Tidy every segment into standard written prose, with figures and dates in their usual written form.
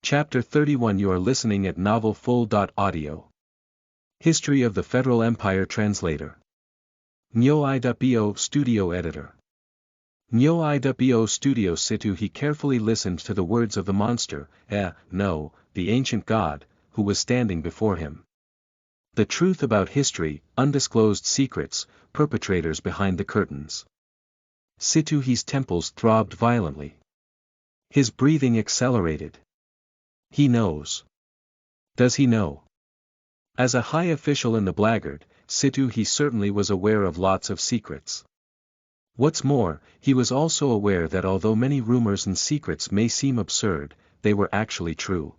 Chapter 31. You are listening at NovelFull.audio. History of the Federal Empire Translator. Nyo.bo Studio Editor. Nyo.bo Studio Situ. He carefully listened to the words of the monster, no, the ancient god, who was standing before him. The truth about history, undisclosed secrets, perpetrators behind the curtains. Situhi's temples throbbed violently. His breathing accelerated. He knows. Does he know? As a high official in the Blackguard, Situhi certainly was aware of lots of secrets. What's more, he was also aware that although many rumors and secrets may seem absurd, they were actually true.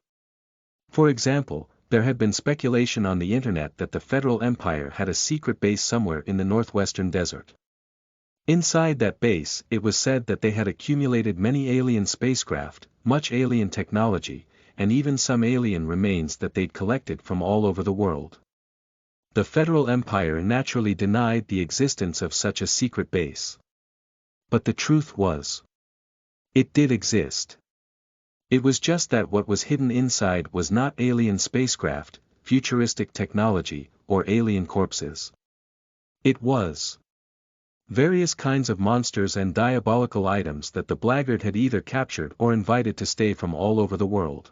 For example, there had been speculation on the internet that the Federal Empire had a secret base somewhere in the northwestern desert. Inside that base, it was said that they had accumulated many alien spacecraft, much alien technology, and even some alien remains that they'd collected from all over the world. The Federal Empire naturally denied the existence of such a secret base. But the truth was, it did exist. It was just that what was hidden inside was not alien spacecraft, futuristic technology, or alien corpses. It was various kinds of monsters and diabolical items that the Blackguard had either captured or invited to stay from all over the world.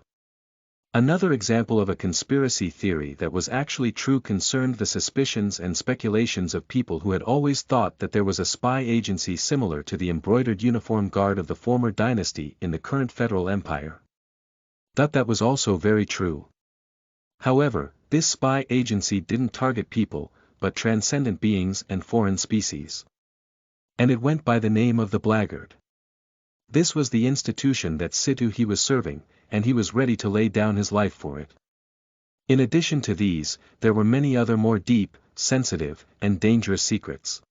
Another example of a conspiracy theory that was actually true concerned the suspicions and speculations of people who had always thought that there was a spy agency similar to the embroidered uniform guard of the former dynasty in the current Federal Empire. That was also very true. However, this spy agency didn't target people, but transcendent beings and foreign species. And it went by the name of the Blackguard. This was the institution that Situhi was serving, and he was ready to lay down his life for it. In addition to these, there were many other more deep, sensitive, and dangerous secrets.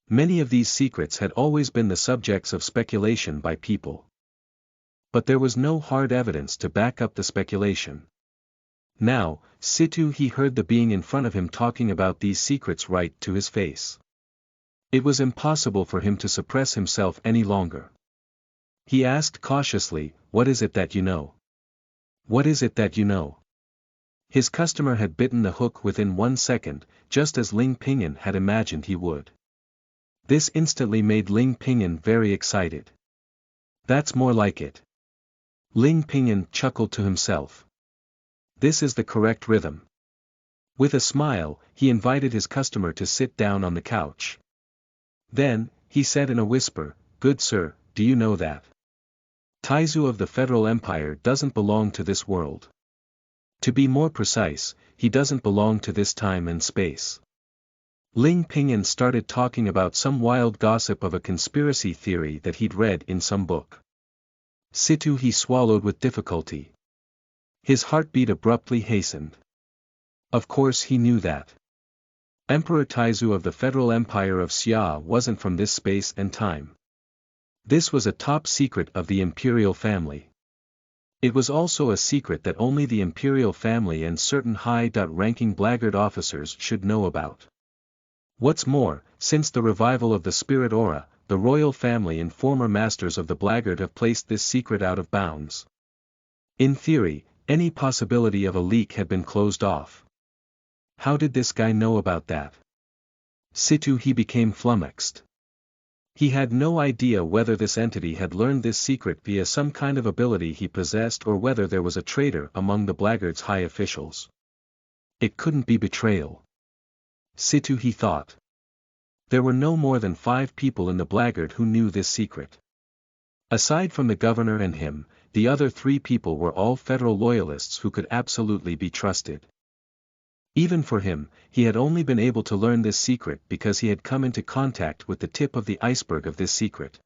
Many of these secrets had always been the subjects of speculation by people. But there was no hard evidence to back up the speculation. Now, Situhi heard the being in front of him talking about these secrets right to his face. It was impossible for him to suppress himself any longer. He asked cautiously, "What is it that you know? What is it that you know?" His customer had bitten the hook within 1 second, just as Ling Pinyin had imagined he would. This instantly made Ling Pinyin very excited. "That's more like it." Ling Pinyin chuckled to himself. "This is the correct rhythm." With a smile, he invited his customer to sit down on the couch. Then, he said in a whisper, "Good sir, do you know that Taizu of the Federal Empire doesn't belong to this world? To be more precise, he doesn't belong to this time and space." Ling Pinyin started talking about some wild gossip of a conspiracy theory that he'd read in some book. Situhi swallowed with difficulty. His heartbeat abruptly hastened. Of course he knew that Emperor Taizu of the Federal Empire of Xia wasn't from this space and time. This was a top secret of the imperial family. It was also a secret that only the imperial family and certain high-ranking Blackguard officers should know about. What's more, since the revival of the spirit aura, the royal family and former masters of the Blackguard have placed this secret out of bounds. In theory, any possibility of a leak had been closed off. How did this guy know about that? Situhi became flummoxed. He had no idea whether this entity had learned this secret via some kind of ability he possessed or whether there was a traitor among the Blackguard's high officials. It couldn't be betrayal. Situhi thought. There were no more than 5 people in the Blackguard who knew this secret. Aside from the governor and him, the other 3 people were all federal loyalists who could absolutely be trusted. Even for him, he had only been able to learn this secret because he had come into contact with the tip of the iceberg of this secret.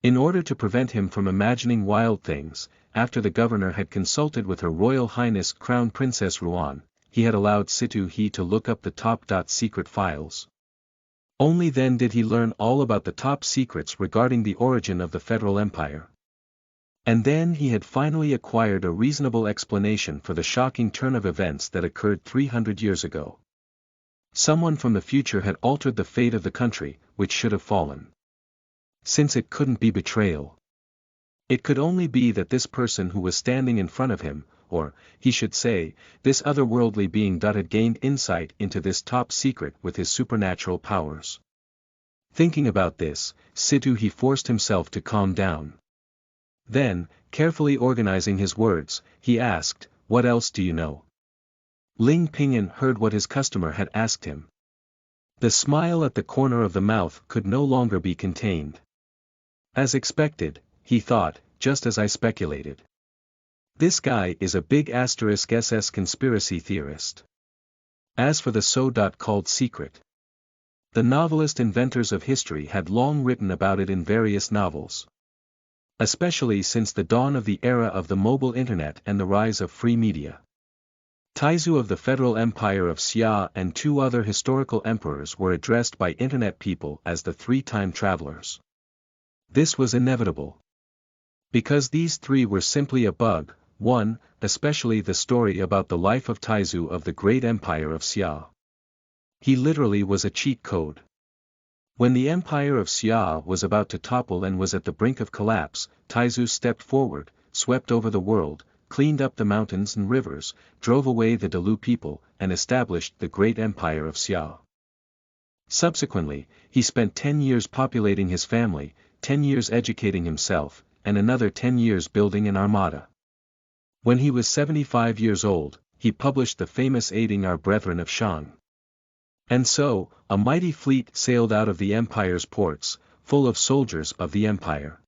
In order to prevent him from imagining wild things, after the governor had consulted with Her Royal Highness Crown Princess Ruan, he had allowed Situhi to look up the top-secret files. Only then did he learn all about the top secrets regarding the origin of the Federal Empire. And then he had finally acquired a reasonable explanation for the shocking turn of events that occurred 300 years ago. Someone from the future had altered the fate of the country, which should have fallen. Since it couldn't be betrayal. It could only be that this person who was standing in front of him, or, he should say, this otherworldly being had gained insight into this top secret with his supernatural powers. Thinking about this, he forced himself to calm down. Then, carefully organizing his words, he asked, "What else do you know?" Ling Pinyin heard what his customer had asked him. The smile at the corner of the mouth could no longer be contained. As expected, he thought, just as I speculated. This guy is a big *SS conspiracy theorist. As for the so-called secret, the novelist inventors of history had long written about it in various novels. Especially since the dawn of the era of the mobile internet and the rise of free media. Taizu of the Federal Empire of Xia and two other historical emperors were addressed by internet people as the three time travelers. This was inevitable. Because these three were simply a bug, one, especially the story about the life of Taizu of the great empire of Xia. He literally was a cheat code. When the empire of Xia was about to topple and was at the brink of collapse, Taizu stepped forward, swept over the world, cleaned up the mountains and rivers, drove away the Dalu people, and established the great empire of Xia. Subsequently, he spent 10 years populating his family, 10 years educating himself, and another 10 years building an armada. When he was 75 years old, he published the famous Aiding Our Brethren of Shang. And so, a mighty fleet sailed out of the empire's ports, full of soldiers of the empire.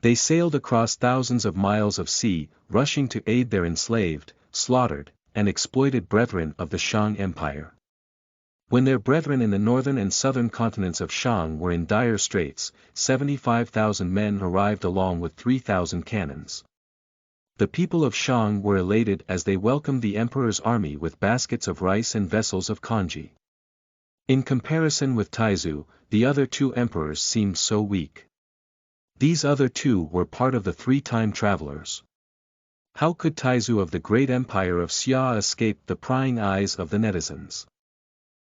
They sailed across thousands of miles of sea, rushing to aid their enslaved, slaughtered, and exploited brethren of the Shang Empire. When their brethren in the northern and southern continents of Shang were in dire straits, 75,000 men arrived along with 3,000 cannons. The people of Shang were elated as they welcomed the emperor's army with baskets of rice and vessels of congee. In comparison with Taizu, the other two emperors seemed so weak. These other two were part of the three-time travelers. How could Taizu of the great empire of Xia escape the prying eyes of the netizens?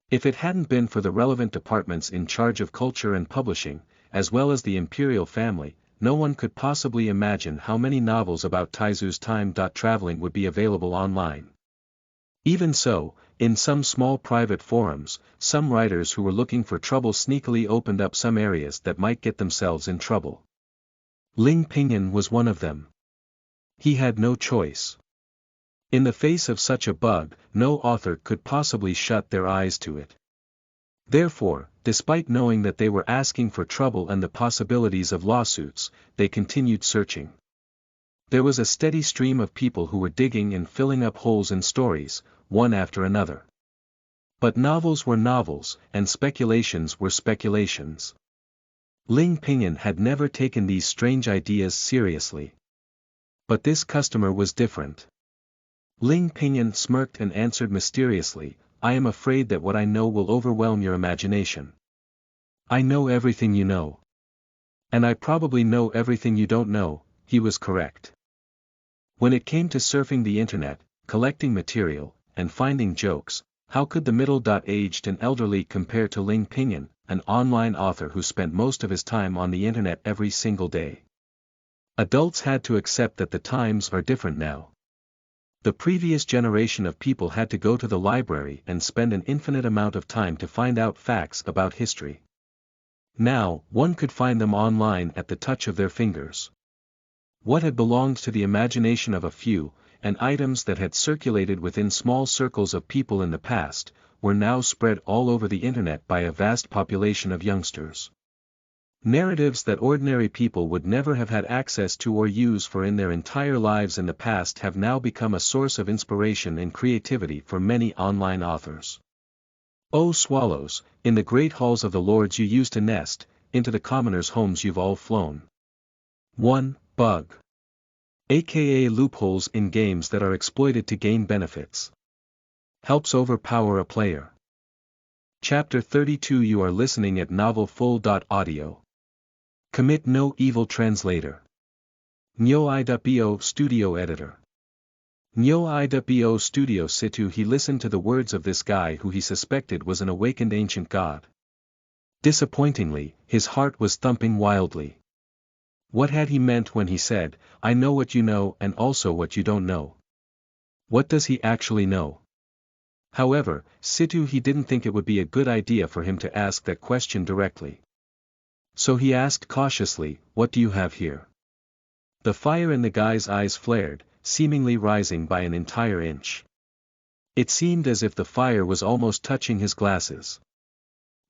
If it hadn't been for the relevant departments in charge of culture and publishing, as well as the imperial family, no one could possibly imagine how many novels about Taizu's time traveling would be available online. Even so, in some small private forums, some writers who were looking for trouble sneakily opened up some areas that might get themselves in trouble. Ling Pinyin was one of them. He had no choice. In the face of such a bug, no author could possibly shut their eyes to it. Therefore, despite knowing that they were asking for trouble and the possibilities of lawsuits, they continued searching. There was a steady stream of people who were digging and filling up holes in stories, one after another. But novels were novels, and speculations were speculations. Ling Pinyin had never taken these strange ideas seriously. But this customer was different. Ling Pinyin smirked and answered mysteriously, "I am afraid that what I know will overwhelm your imagination." "I know everything you know. And I probably know everything you don't know," he was correct. When it came to surfing the internet, collecting material, and finding jokes, how could the middle-aged and elderly compare to Ling Pinyin, an online author who spent most of his time on the internet every single day? Adults had to accept that the times are different now. The previous generation of people had to go to the library and spend an infinite amount of time to find out facts about history. Now, one could find them online at the touch of their fingers. What had belonged to the imagination of a few, and items that had circulated within small circles of people in the past, were now spread all over the internet by a vast population of youngsters. Narratives that ordinary people would never have had access to or use for in their entire lives in the past have now become a source of inspiration and creativity for many online authors. O swallows, in the great halls of the lords you used to nest, into the commoners' homes you've all flown. 1. Bug. AKA loopholes in games that are exploited to gain benefits. Helps overpower a player. Chapter 32. You are listening at novelfull.audio. Commit no evil. Translator. Nyo I.bo Studio Editor. Nyo I.bo Studio Situ. He listened to the words of this guy who he suspected was an awakened ancient god. Disappointingly, his heart was thumping wildly. What had he meant when he said, "I know what you know and also what you don't know"? What does he actually know? However, Situ didn't think it would be a good idea for him to ask that question directly. So he asked cautiously, "What do you have here?" The fire in the guy's eyes flared, seemingly rising by an entire inch. It seemed as if the fire was almost touching his glasses.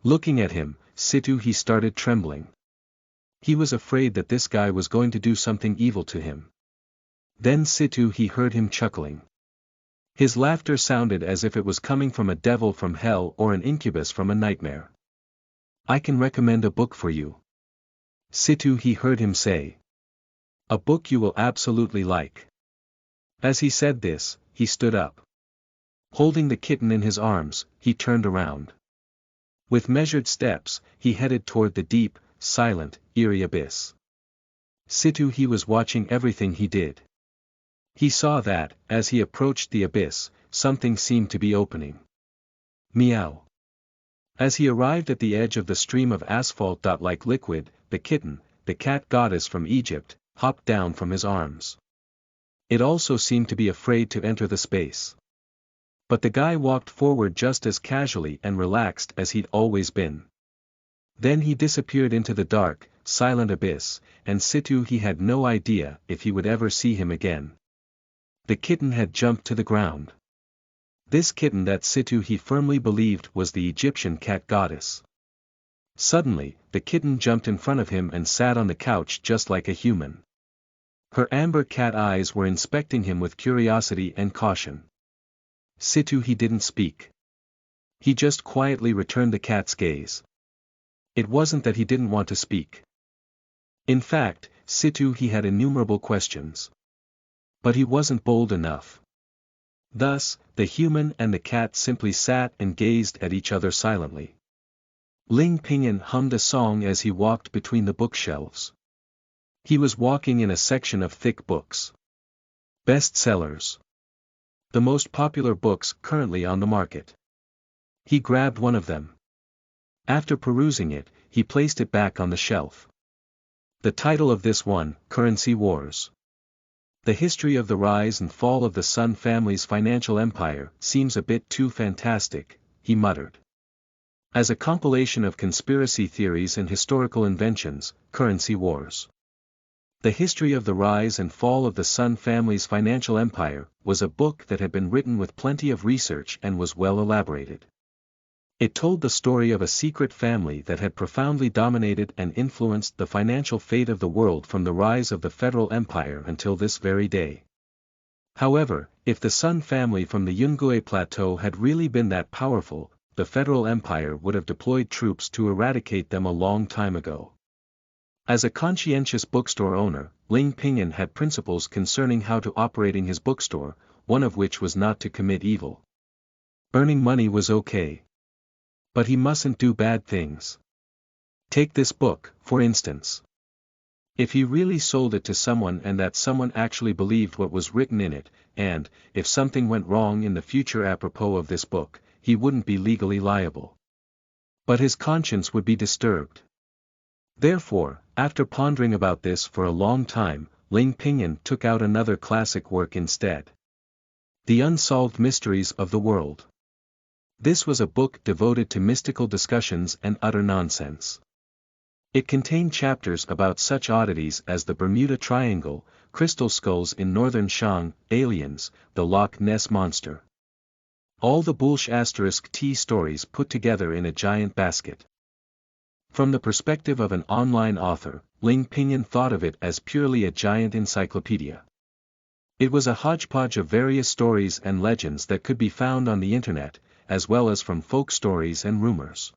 Looking at him, Situ started trembling. He was afraid that this guy was going to do something evil to him. Then Situ heard him chuckling. His laughter sounded as if it was coming from a devil from hell or an incubus from a nightmare. "I can recommend a book for you." Situ heard him say. "A book you will absolutely like." As he said this, he stood up. Holding the kitten in his arms, he turned around. With measured steps, he headed toward the deep, silent, eerie abyss. Situ was watching everything he did. He saw that, as he approached the abyss, something seemed to be opening. Meow. As he arrived at the edge of the stream of asphalt-like liquid, the kitten, the cat goddess from Egypt, hopped down from his arms. It also seemed to be afraid to enter the space. But the guy walked forward just as casually and relaxed as he'd always been. Then he disappeared into the dark, silent abyss, and Situ had no idea if he would ever see him again. The kitten had jumped to the ground. This kitten that Situ firmly believed was the Egyptian cat goddess. Suddenly, the kitten jumped in front of him and sat on the couch just like a human. Her amber cat eyes were inspecting him with curiosity and caution. Situ didn't speak. He just quietly returned the cat's gaze. It wasn't that he didn't want to speak. In fact, Situ had innumerable questions. But he wasn't bold enough. Thus, the human and the cat simply sat and gazed at each other silently. Ling Pinyin hummed a song as he walked between the bookshelves. He was walking in a section of thick books. Bestsellers. The most popular books currently on the market. He grabbed one of them. After perusing it, he placed it back on the shelf. The title of this one, Currency Wars. The history of the rise and fall of the Sun family's financial empire seems a bit too fantastic, he muttered. As a compilation of conspiracy theories and historical inventions, Currency Wars. The History of the Rise and Fall of the Sun family's financial empire was a book that had been written with plenty of research and was well elaborated. It told the story of a secret family that had profoundly dominated and influenced the financial fate of the world from the rise of the Federal Empire until this very day. However, if the Sun family from the Yungue Plateau had really been that powerful, the Federal Empire would have deployed troops to eradicate them a long time ago. As a conscientious bookstore owner, Ling Pinyin had principles concerning how to operating his bookstore, one of which was not to commit evil. Earning money was okay. But he mustn't do bad things. Take this book, for instance. If he really sold it to someone and that someone actually believed what was written in it, and, if something went wrong in the future apropos of this book, he wouldn't be legally liable. But his conscience would be disturbed. Therefore, after pondering about this for a long time, Ling Pinyin took out another classic work instead. The Unsolved Mysteries of the World. This was a book devoted to mystical discussions and utter nonsense. It contained chapters about such oddities as the Bermuda Triangle, crystal skulls in northern Shang, aliens, the Loch Ness Monster. All the *T stories put together in a giant basket. From the perspective of an online author, Ling Pinyin thought of it as purely a giant encyclopedia. It was a hodgepodge of various stories and legends that could be found on the internet, as well as from folk stories and rumors.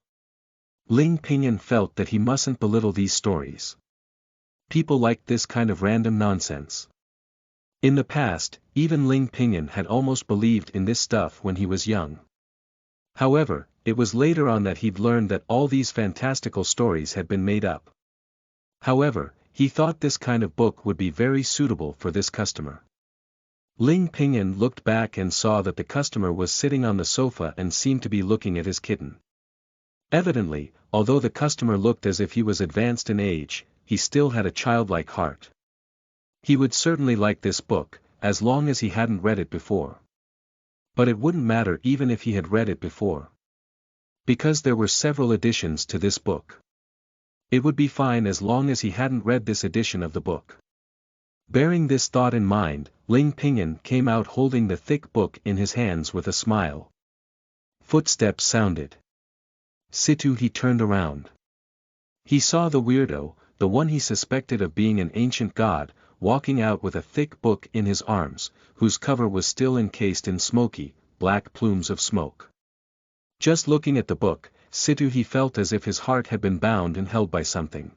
Ling Pinyin felt that he mustn't belittle these stories. People liked this kind of random nonsense. In the past, even Ling Pinyin had almost believed in this stuff when he was young. However, it was later on that he'd learned that all these fantastical stories had been made up. However, he thought this kind of book would be very suitable for this customer. Ling Pinyin looked back and saw that the customer was sitting on the sofa and seemed to be looking at his kitten. Evidently, although the customer looked as if he was advanced in age, he still had a childlike heart. He would certainly like this book, as long as he hadn't read it before. But it wouldn't matter even if he had read it before. Because there were several editions to this book. It would be fine as long as he hadn't read this edition of the book. Bearing this thought in mind, Ling Pinyin came out holding the thick book in his hands with a smile. Footsteps sounded. Situ he turned around. He saw the weirdo, the one he suspected of being an ancient god, walking out with a thick book in his arms, whose cover was still encased in smoky, black plumes of smoke. Just looking at the book, Situ he felt as if his heart had been bound and held by something.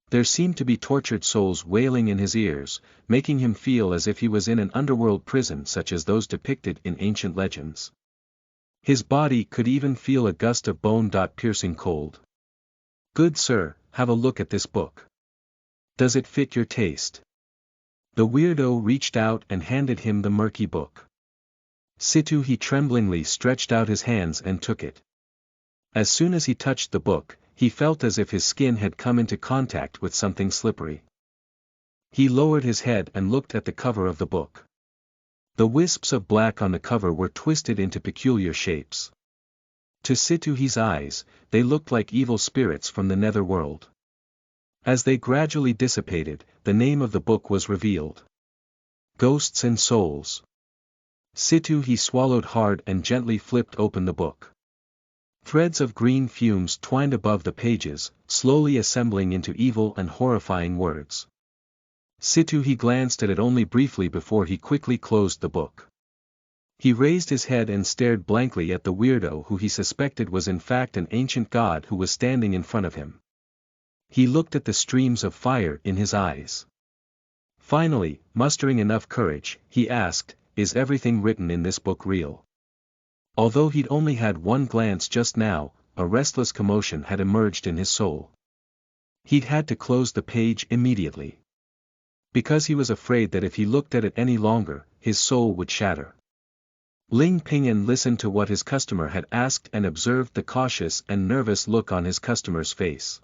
There seemed to be tortured souls wailing in his ears, making him feel as if he was in an underworld prison such as those depicted in ancient legends. His body could even feel a gust of bone-piercing cold. "Good sir, have a look at this book. Does it fit your taste?" The weirdo reached out and handed him the murky book. Situ he tremblingly stretched out his hands and took it. As soon as he touched the book, he felt as if his skin had come into contact with something slippery. He lowered his head and looked at the cover of the book. The wisps of black on the cover were twisted into peculiar shapes. To Situ's eyes, they looked like evil spirits from the nether world. As they gradually dissipated, the name of the book was revealed. Ghosts and Souls. Situ he swallowed hard and gently flipped open the book. Threads of green fumes twined above the pages, slowly assembling into evil and horrifying words. Situ he glanced at it only briefly before he quickly closed the book. He raised his head and stared blankly at the weirdo who he suspected was in fact an ancient god who was standing in front of him. He looked at the streams of fire in his eyes. Finally, mustering enough courage, he asked, "Is everything written in this book real?" Although he'd only had one glance just now, a restless commotion had emerged in his soul. He'd had to close the page immediately. Because he was afraid that if he looked at it any longer, his soul would shatter. Ling Pinyin listened to what his customer had asked and observed the cautious and nervous look on his customer's face.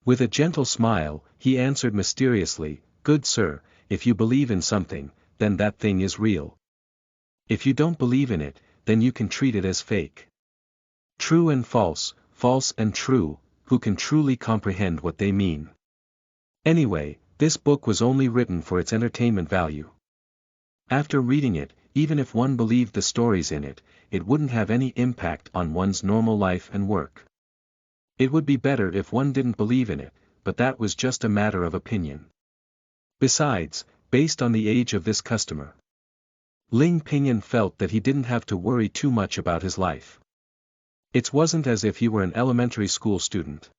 With a gentle smile, he answered mysteriously, "Good sir, if you believe in something, then that thing is real. If you don't believe in it, then you can treat it as fake. True and false, false and true, who can truly comprehend what they mean? Anyway, this book was only written for its entertainment value. After reading it, even if one believed the stories in it, it wouldn't have any impact on one's normal life and work. It would be better if one didn't believe in it, but that was just a matter of opinion. Besides, based on the age of this customer, Ling Pinyin felt that he didn't have to worry too much about his life. It wasn't as if he were an elementary school student.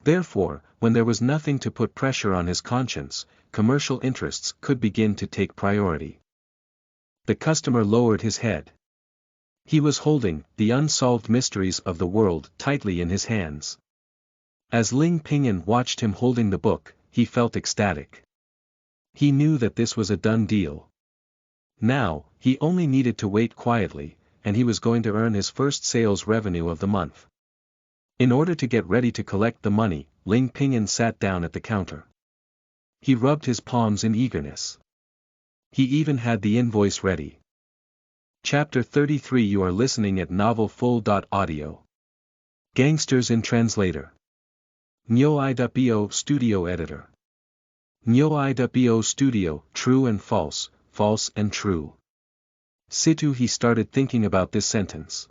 Therefore, when there was nothing to put pressure on his conscience, commercial interests could begin to take priority. The customer lowered his head. He was holding The Unsolved Mysteries of the World tightly in his hands. As Ling Pinyin watched him holding the book, he felt ecstatic. He knew that this was a done deal. Now, he only needed to wait quietly, and he was going to earn his first sales revenue of the month. In order to get ready to collect the money, Ling Pinyin sat down at the counter. He rubbed his palms in eagerness. He even had the invoice ready. Chapter 33. You are listening at NovelFull.audio. Gangsters in Translator. Nyo.bo Studio Editor. Nyo.bo Studio, True and False, False and True. Situ he started thinking about this sentence.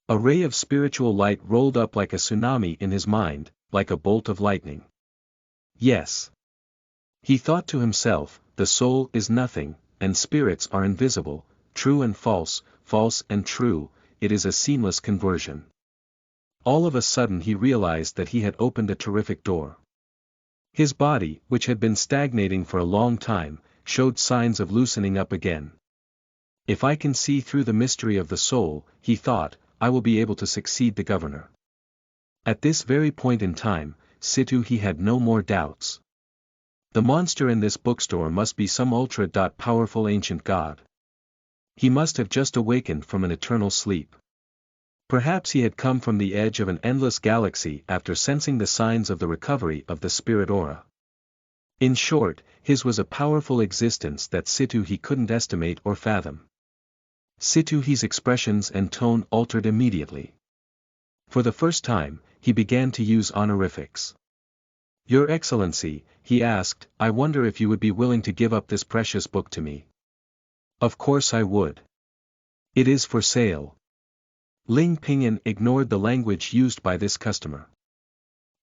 A ray of spiritual light rolled up like a tsunami in his mind, like a bolt of lightning. Yes. He thought to himself, the soul is nothing, and spirits are invisible, true and false, false and true, it is a seamless conversion. All of a sudden he realized that he had opened a terrific door. His body, which had been stagnating for a long time, showed signs of loosening up again. If I can see through the mystery of the soul, he thought, I will be able to succeed the governor. At this very point in time, Situ he had no more doubts. The monster in this bookstore must be some ultra-powerful ancient god. He must have just awakened from an eternal sleep. Perhaps he had come from the edge of an endless galaxy after sensing the signs of the recovery of the spirit aura. In short, his was a powerful existence that Sitoohe couldn't estimate or fathom. Sitoohe's expressions and tone altered immediately. For the first time, he began to use honorifics. "Your Excellency," he asked, "I wonder if you would be willing to give up this precious book to me." "Of course I would. It is for sale." Ling Pinyin ignored the language used by this customer.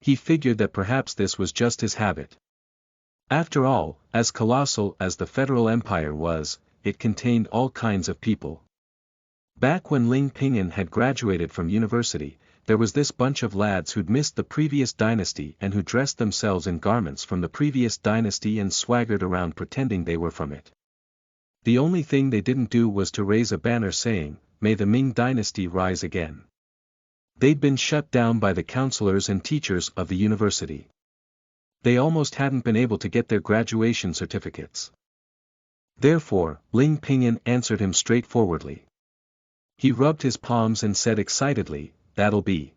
He figured that perhaps this was just his habit. After all, as colossal as the Federal Empire was, it contained all kinds of people. Back when Ling Pinyin had graduated from university, there was this bunch of lads who'd missed the previous dynasty and who dressed themselves in garments from the previous dynasty and swaggered around pretending they were from it. The only thing they didn't do was to raise a banner saying, "May the Ming dynasty rise again." They'd been shut down by the counselors and teachers of the university. They almost hadn't been able to get their graduation certificates. Therefore, Ling Pinyin answered him straightforwardly. He rubbed his palms and said excitedly, "That'll be."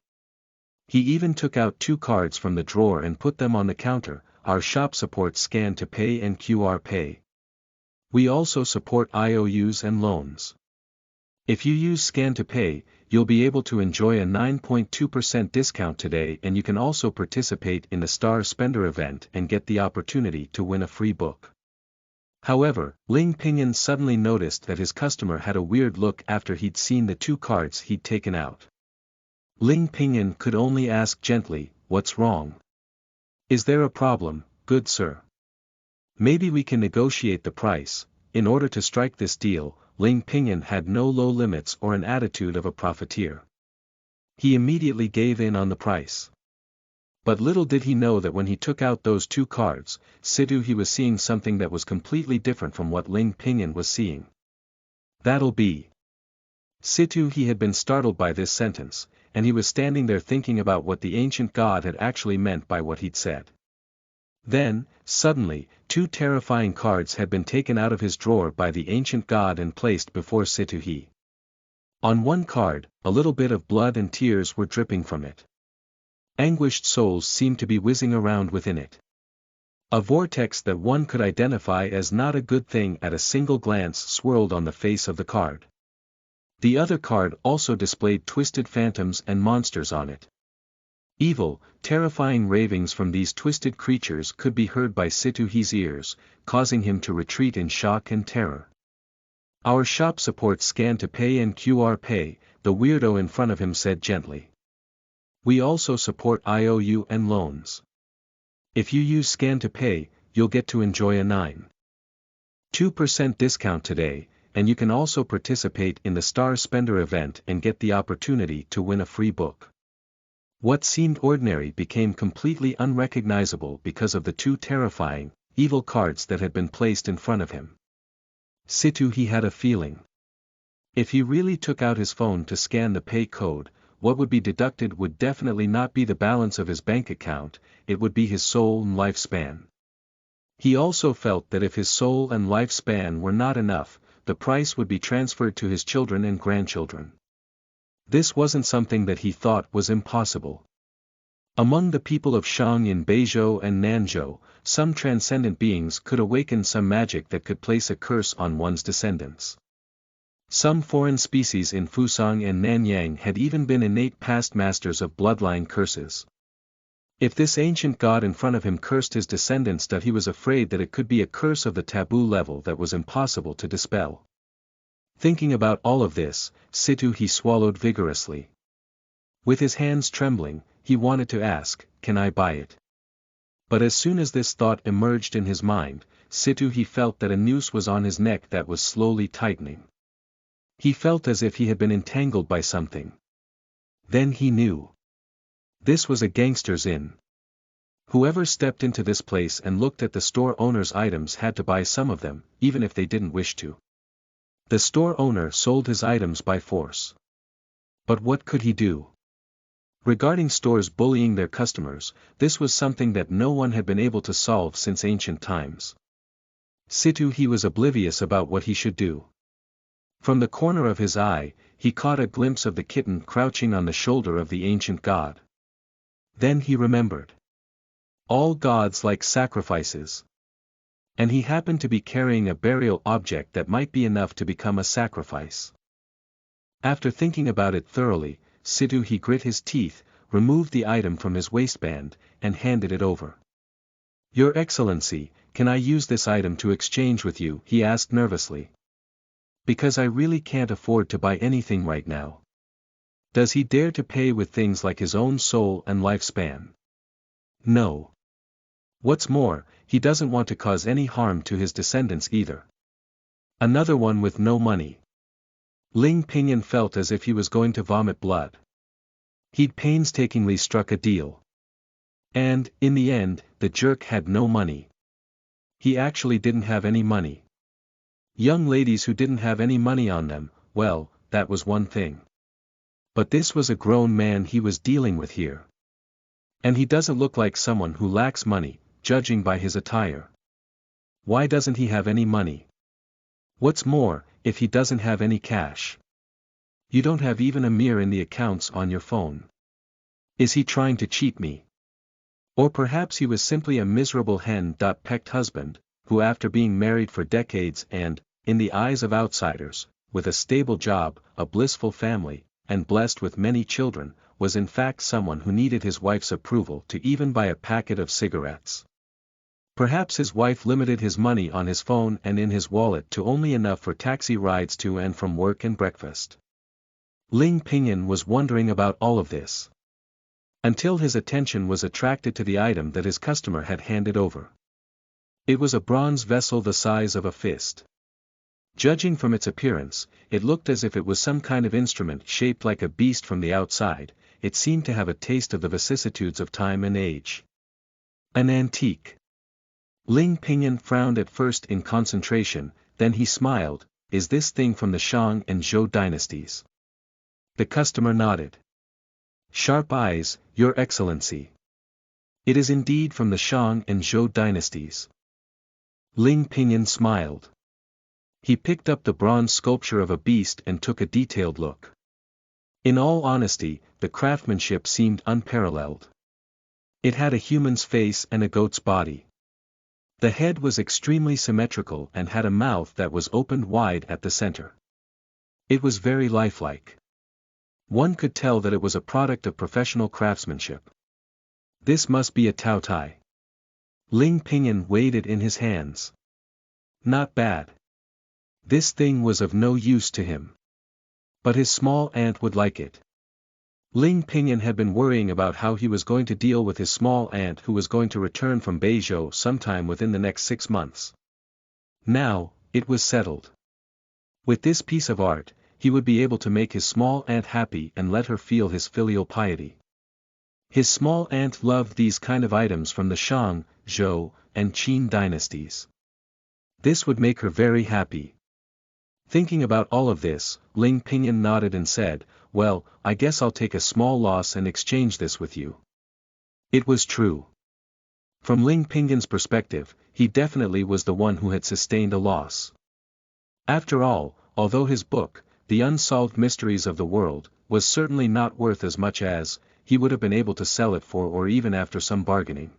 He even took out 2 cards from the drawer and put them on the counter. "Our shop supports Scan to Pay and QR Pay. We also support IOUs and loans. If you use Scan to Pay, you'll be able to enjoy a 9.2% discount today, and you can also participate in the Star Spender event and get the opportunity to win a free book." However, Ling Pinyin suddenly noticed that his customer had a weird look after he'd seen the 2 cards he'd taken out. Ling Pinyin could only ask gently, "What's wrong? Is there a problem, good sir? Maybe we can negotiate the price." In order to strike this deal, Ling Pinyin had no low limits or an attitude of a profiteer. He immediately gave in on the price. But little did he know that when he took out those 2 cards, Sitoohe was seeing something that was completely different from what Ling Pinyin was seeing. "That'll be." Sitoohe had been startled by this sentence, and he was standing there thinking about what the ancient god had actually meant by what he'd said. Then, suddenly, 2 terrifying cards had been taken out of his drawer by the ancient god and placed before Sitoohe. On one card, a little bit of blood and tears were dripping from it. Anguished souls seemed to be whizzing around within it. A vortex that one could identify as not a good thing at a single glance swirled on the face of the card. The other card also displayed twisted phantoms and monsters on it. Evil, terrifying ravings from these twisted creatures could be heard by Sitoohe's ears, causing him to retreat in shock and terror. "Our shop supports Scan to Pay and QR Pay," the weirdo in front of him said gently. "We also support IOU and loans. If you use Scan to Pay, you'll get to enjoy a 9.2% discount today, and you can also participate in the Star Spender event and get the opportunity to win a free book." What seemed ordinary became completely unrecognizable because of the 2 terrifying, evil cards that had been placed in front of him. Sitoohe had a feeling. If he really took out his phone to scan the pay code, what would be deducted would definitely not be the balance of his bank account, it would be his soul and lifespan. He also felt that if his soul and lifespan were not enough, the price would be transferred to his children and grandchildren. This wasn't something that he thought was impossible. Among the people of Shang in Beizhou and Nanzhou, some transcendent beings could awaken some magic that could place a curse on one's descendants. Some foreign species in Fusang and Nanyang had even been innate past masters of bloodline curses. If this ancient god in front of him cursed his descendants, that he was afraid that it could be a curse of the taboo level that was impossible to dispel. Thinking about all of this, Sitoohe swallowed vigorously. With his hands trembling, he wanted to ask, "Can I buy it?" But as soon as this thought emerged in his mind, Sitoohe felt that a noose was on his neck that was slowly tightening. He felt as if he had been entangled by something. Then he knew. This was a gangster's inn. Whoever stepped into this place and looked at the store owner's items had to buy some of them, even if they didn't wish to. The store owner sold his items by force. But what could he do? Regarding stores bullying their customers, this was something that no one had been able to solve since ancient times. Sitoohe was oblivious about what he should do. From the corner of his eye, he caught a glimpse of the kitten crouching on the shoulder of the ancient god. Then he remembered. All gods like sacrifices. And he happened to be carrying a burial object that might be enough to become a sacrifice. After thinking about it thoroughly, he grit his teeth, removed the item from his waistband, and handed it over. "Your Excellency, can I use this item to exchange with you?" he asked nervously. "Because I really can't afford to buy anything right now." Does he dare to pay with things like his own soul and lifespan? No. What's more, he doesn't want to cause any harm to his descendants either. Another one with no money. Ling Pinyin felt as if he was going to vomit blood. He'd painstakingly struck a deal. And, in the end, the jerk had no money. He actually didn't have any money. Young ladies who didn't have any money on them, well, that was one thing. But this was a grown man he was dealing with here. And he doesn't look like someone who lacks money, judging by his attire. Why doesn't he have any money? What's more, if he doesn't have any cash? You don't have even a mirror in the accounts on your phone. Is he trying to cheat me? Or perhaps he was simply a miserable hen-pecked husband, who after being married for decades and, in the eyes of outsiders, with a stable job, a blissful family, and blessed with many children, was in fact someone who needed his wife's approval to even buy a packet of cigarettes. Perhaps his wife limited his money on his phone and in his wallet to only enough for taxi rides to and from work and breakfast. Ling Pinyin was wondering about all of this. Until his attention was attracted to the item that his customer had handed over. It was a bronze vessel the size of a fist. Judging from its appearance, it looked as if it was some kind of instrument shaped like a beast from the outside. It seemed to have a taste of the vicissitudes of time and age. An antique. Ling Pinyin frowned at first in concentration, then he smiled. "Is this thing from the Shang and Zhou dynasties?" The customer nodded. Sharp eyes, Your Excellency. It is indeed from the Shang and Zhou dynasties. Ling Pinyin smiled. He picked up the bronze sculpture of a beast and took a detailed look. In all honesty, the craftsmanship seemed unparalleled. It had a human's face and a goat's body. The head was extremely symmetrical and had a mouth that was opened wide at the center. It was very lifelike. One could tell that it was a product of professional craftsmanship. This must be a Tao Tai. Ling Pinyin weighed it in his hands. Not bad. This thing was of no use to him. But his small aunt would like it. Ling Pinyin had been worrying about how he was going to deal with his small aunt who was going to return from Beizhou sometime within the next 6 months. Now, it was settled. With this piece of art, he would be able to make his small aunt happy and let her feel his filial piety. His small aunt loved these kind of items from the Shang, Zhou, and Qin dynasties. This would make her very happy. Thinking about all of this, Ling Pinyin nodded and said, "Well, I guess I'll take a small loss and exchange this with you." It was true. From Ling Pinyin's perspective, he definitely was the one who had sustained a loss. After all, although his book, The Unsolved Mysteries of the World, was certainly not worth as much as he would have been able to sell it for, or even after some bargaining.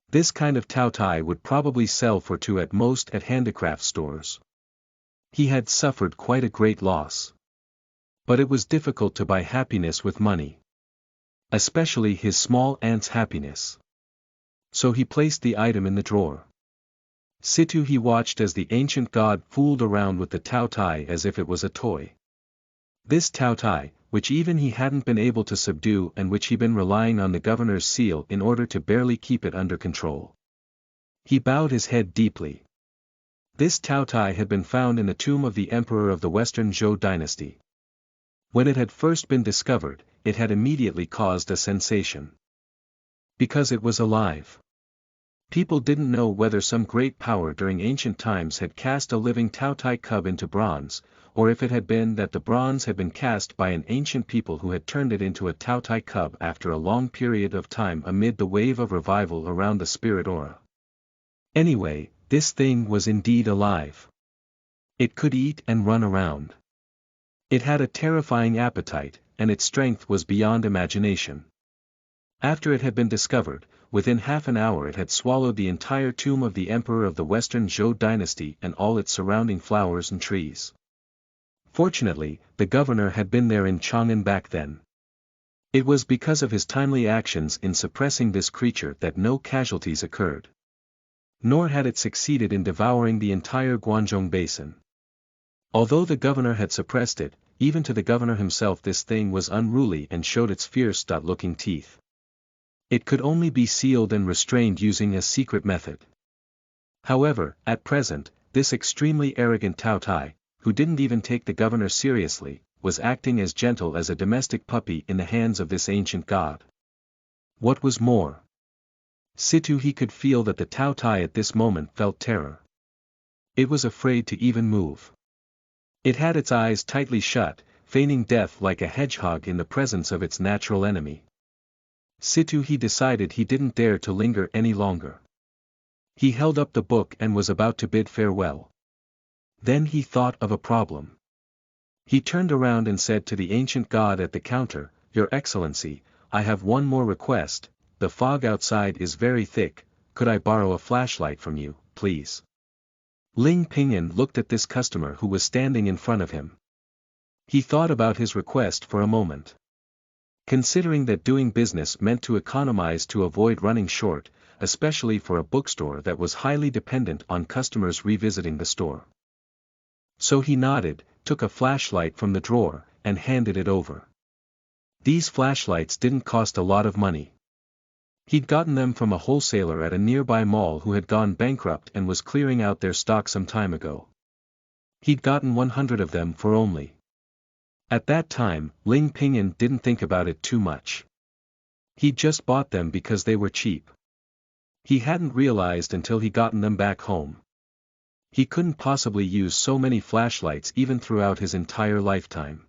This kind of Tao Tai would probably sell for 2 at most at handicraft stores. He had suffered quite a great loss. But it was difficult to buy happiness with money. Especially his small aunt's happiness. So he placed the item in the drawer. He watched as the ancient god fooled around with the Tao Tai as if it was a toy. This Tao Tai, which even he hadn't been able to subdue and which he'd been relying on the governor's seal in order to barely keep it under control. He bowed his head deeply. This Tao Tai had been found in the tomb of the emperor of the Western Zhou dynasty. When it had first been discovered, it had immediately caused a sensation. Because it was alive. People didn't know whether some great power during ancient times had cast a living Tao Tai cub into bronze, or if it had been that the bronze had been cast by an ancient people who had turned it into a Tao Tai cub after a long period of time amid the wave of revival around the spirit aura. Anyway, this thing was indeed alive. It could eat and run around. It had a terrifying appetite, and its strength was beyond imagination. After it had been discovered, within half an hour it had swallowed the entire tomb of the emperor of the Western Zhou dynasty and all its surrounding flowers and trees. Fortunately, the governor had been there in Chang'an back then. It was because of his timely actions in suppressing this creature that no casualties occurred. Nor had it succeeded in devouring the entire Guanzhong basin. Although the governor had suppressed it, even to the governor himself this thing was unruly and showed its fierce-looking teeth. It could only be sealed and restrained using a secret method. However, at present, this extremely arrogant Tao Tai, who didn't even take the governor seriously, was acting as gentle as a domestic puppy in the hands of this ancient god. What was more, Situ he could feel that the Tao Tai at this moment felt terror. It was afraid to even move. It had its eyes tightly shut, feigning death like a hedgehog in the presence of its natural enemy. Situ he decided he didn't dare to linger any longer. He held up the book and was about to bid farewell. Then he thought of a problem. He turned around and said to the ancient god at the counter, "Your Excellency, I have one more request. The fog outside is very thick, could I borrow a flashlight from you, please?" Ling Pingyan looked at this customer who was standing in front of him. He thought about his request for a moment. Considering that doing business meant to economize to avoid running short, especially for a bookstore that was highly dependent on customers revisiting the store. So he nodded, took a flashlight from the drawer, and handed it over. These flashlights didn't cost a lot of money. He'd gotten them from a wholesaler at a nearby mall who had gone bankrupt and was clearing out their stock some time ago. He'd gotten 100 of them for only. At that time, Ling Pingyan didn't think about it too much. He'd just bought them because they were cheap. He hadn't realized until he gotten them back home. He couldn't possibly use so many flashlights even throughout his entire lifetime.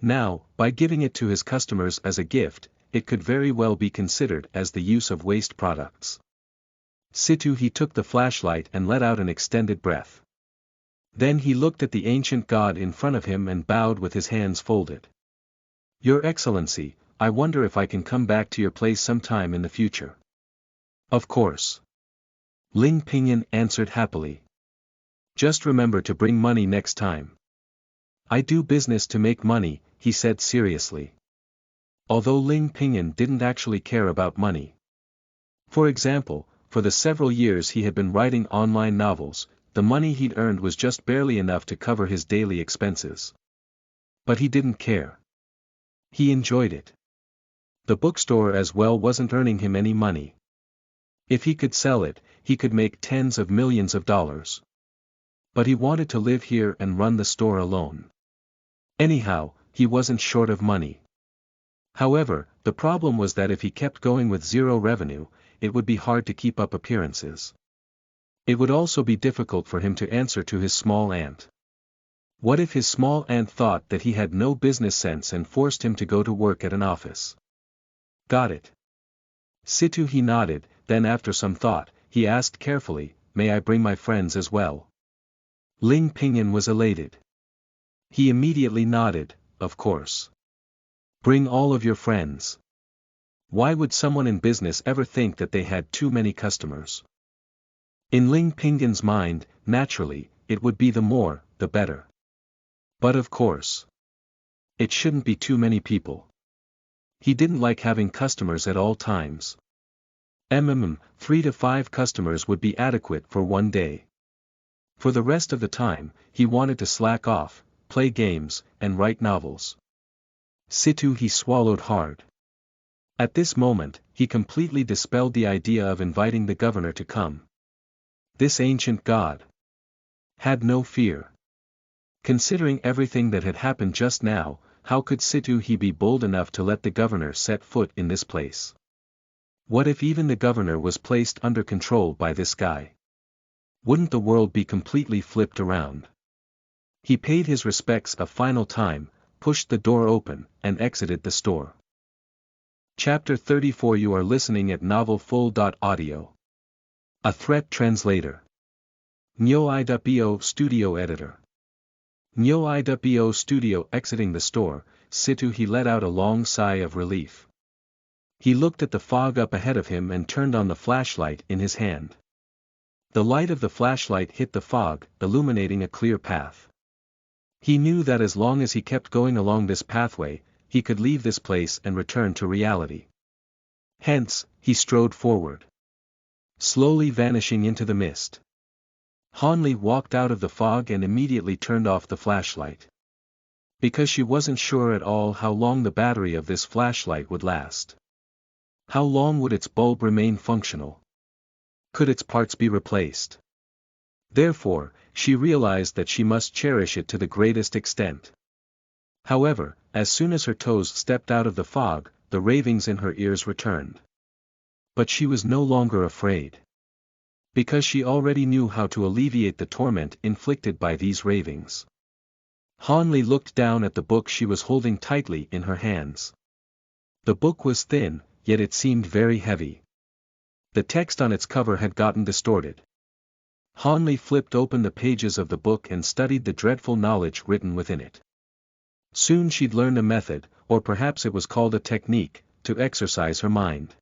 Now, by giving it to his customers as a gift, it could very well be considered as the use of waste products. Situ he took the flashlight and let out an extended breath. Then he looked at the ancient god in front of him and bowed with his hands folded. "Your Excellency, I wonder if I can come back to your place sometime in the future." "Of course." Ling Pingyan answered happily. "Just remember to bring money next time." "I do business to make money," he said seriously. Although Ling Pingyan didn't actually care about money. For example, for the several years he had been writing online novels, the money he'd earned was just barely enough to cover his daily expenses. But he didn't care. He enjoyed it. The bookstore as well wasn't earning him any money. If he could sell it, he could make tens of millions of dollars. But he wanted to live here and run the store alone. Anyhow, he wasn't short of money. However, the problem was that if he kept going with zero revenue, it would be hard to keep up appearances. It would also be difficult for him to answer to his small aunt. What if his small aunt thought that he had no business sense and forced him to go to work at an office? Got it. Situ he nodded, then after some thought, he asked carefully, "May I bring my friends as well?" Ling Pingyan was elated. He immediately nodded, "Of course. Bring all of your friends." Why would someone in business ever think that they had too many customers? In Ling Pingyan's mind, naturally, it would be the more, the better. But of course, it shouldn't be too many people. He didn't like having customers at all times. 3 to 5 customers would be adequate for one day. For the rest of the time, he wanted to slack off, play games, and write novels. Situ he swallowed hard. At this moment, he completely dispelled the idea of inviting the governor to come. This ancient god had no fear. Considering everything that had happened just now, how could Situ he be bold enough to let the governor set foot in this place? What if even the governor was placed under control by this guy? Wouldn't the world be completely flipped around? He paid his respects a final time, pushed the door open, and exited the store. Chapter 34 You are listening at NovelFull.audio. A Threat Translator. Nyo iwo Studio Editor. Nyo iwo Studio. Exiting the store, Situ he let out a long sigh of relief. He looked at the fog up ahead of him and turned on the flashlight in his hand. The light of the flashlight hit the fog, illuminating a clear path. He knew that as long as he kept going along this pathway, he could leave this place and return to reality. Hence, he strode forward, slowly vanishing into the mist. Hanli walked out of the fog and immediately turned off the flashlight. Because she wasn't sure at all how long the battery of this flashlight would last. How long would its bulb remain functional? Could its parts be replaced? Therefore, she realized that she must cherish it to the greatest extent. However, as soon as her toes stepped out of the fog, the ravings in her ears returned. But she was no longer afraid. Because she already knew how to alleviate the torment inflicted by these ravings. Hanli looked down at the book she was holding tightly in her hands. The book was thin, yet it seemed very heavy. The text on its cover had gotten distorted. Hanli flipped open the pages of the book and studied the dreadful knowledge written within it. Soon she'd learned a method, or perhaps it was called a technique, to exercise her mind.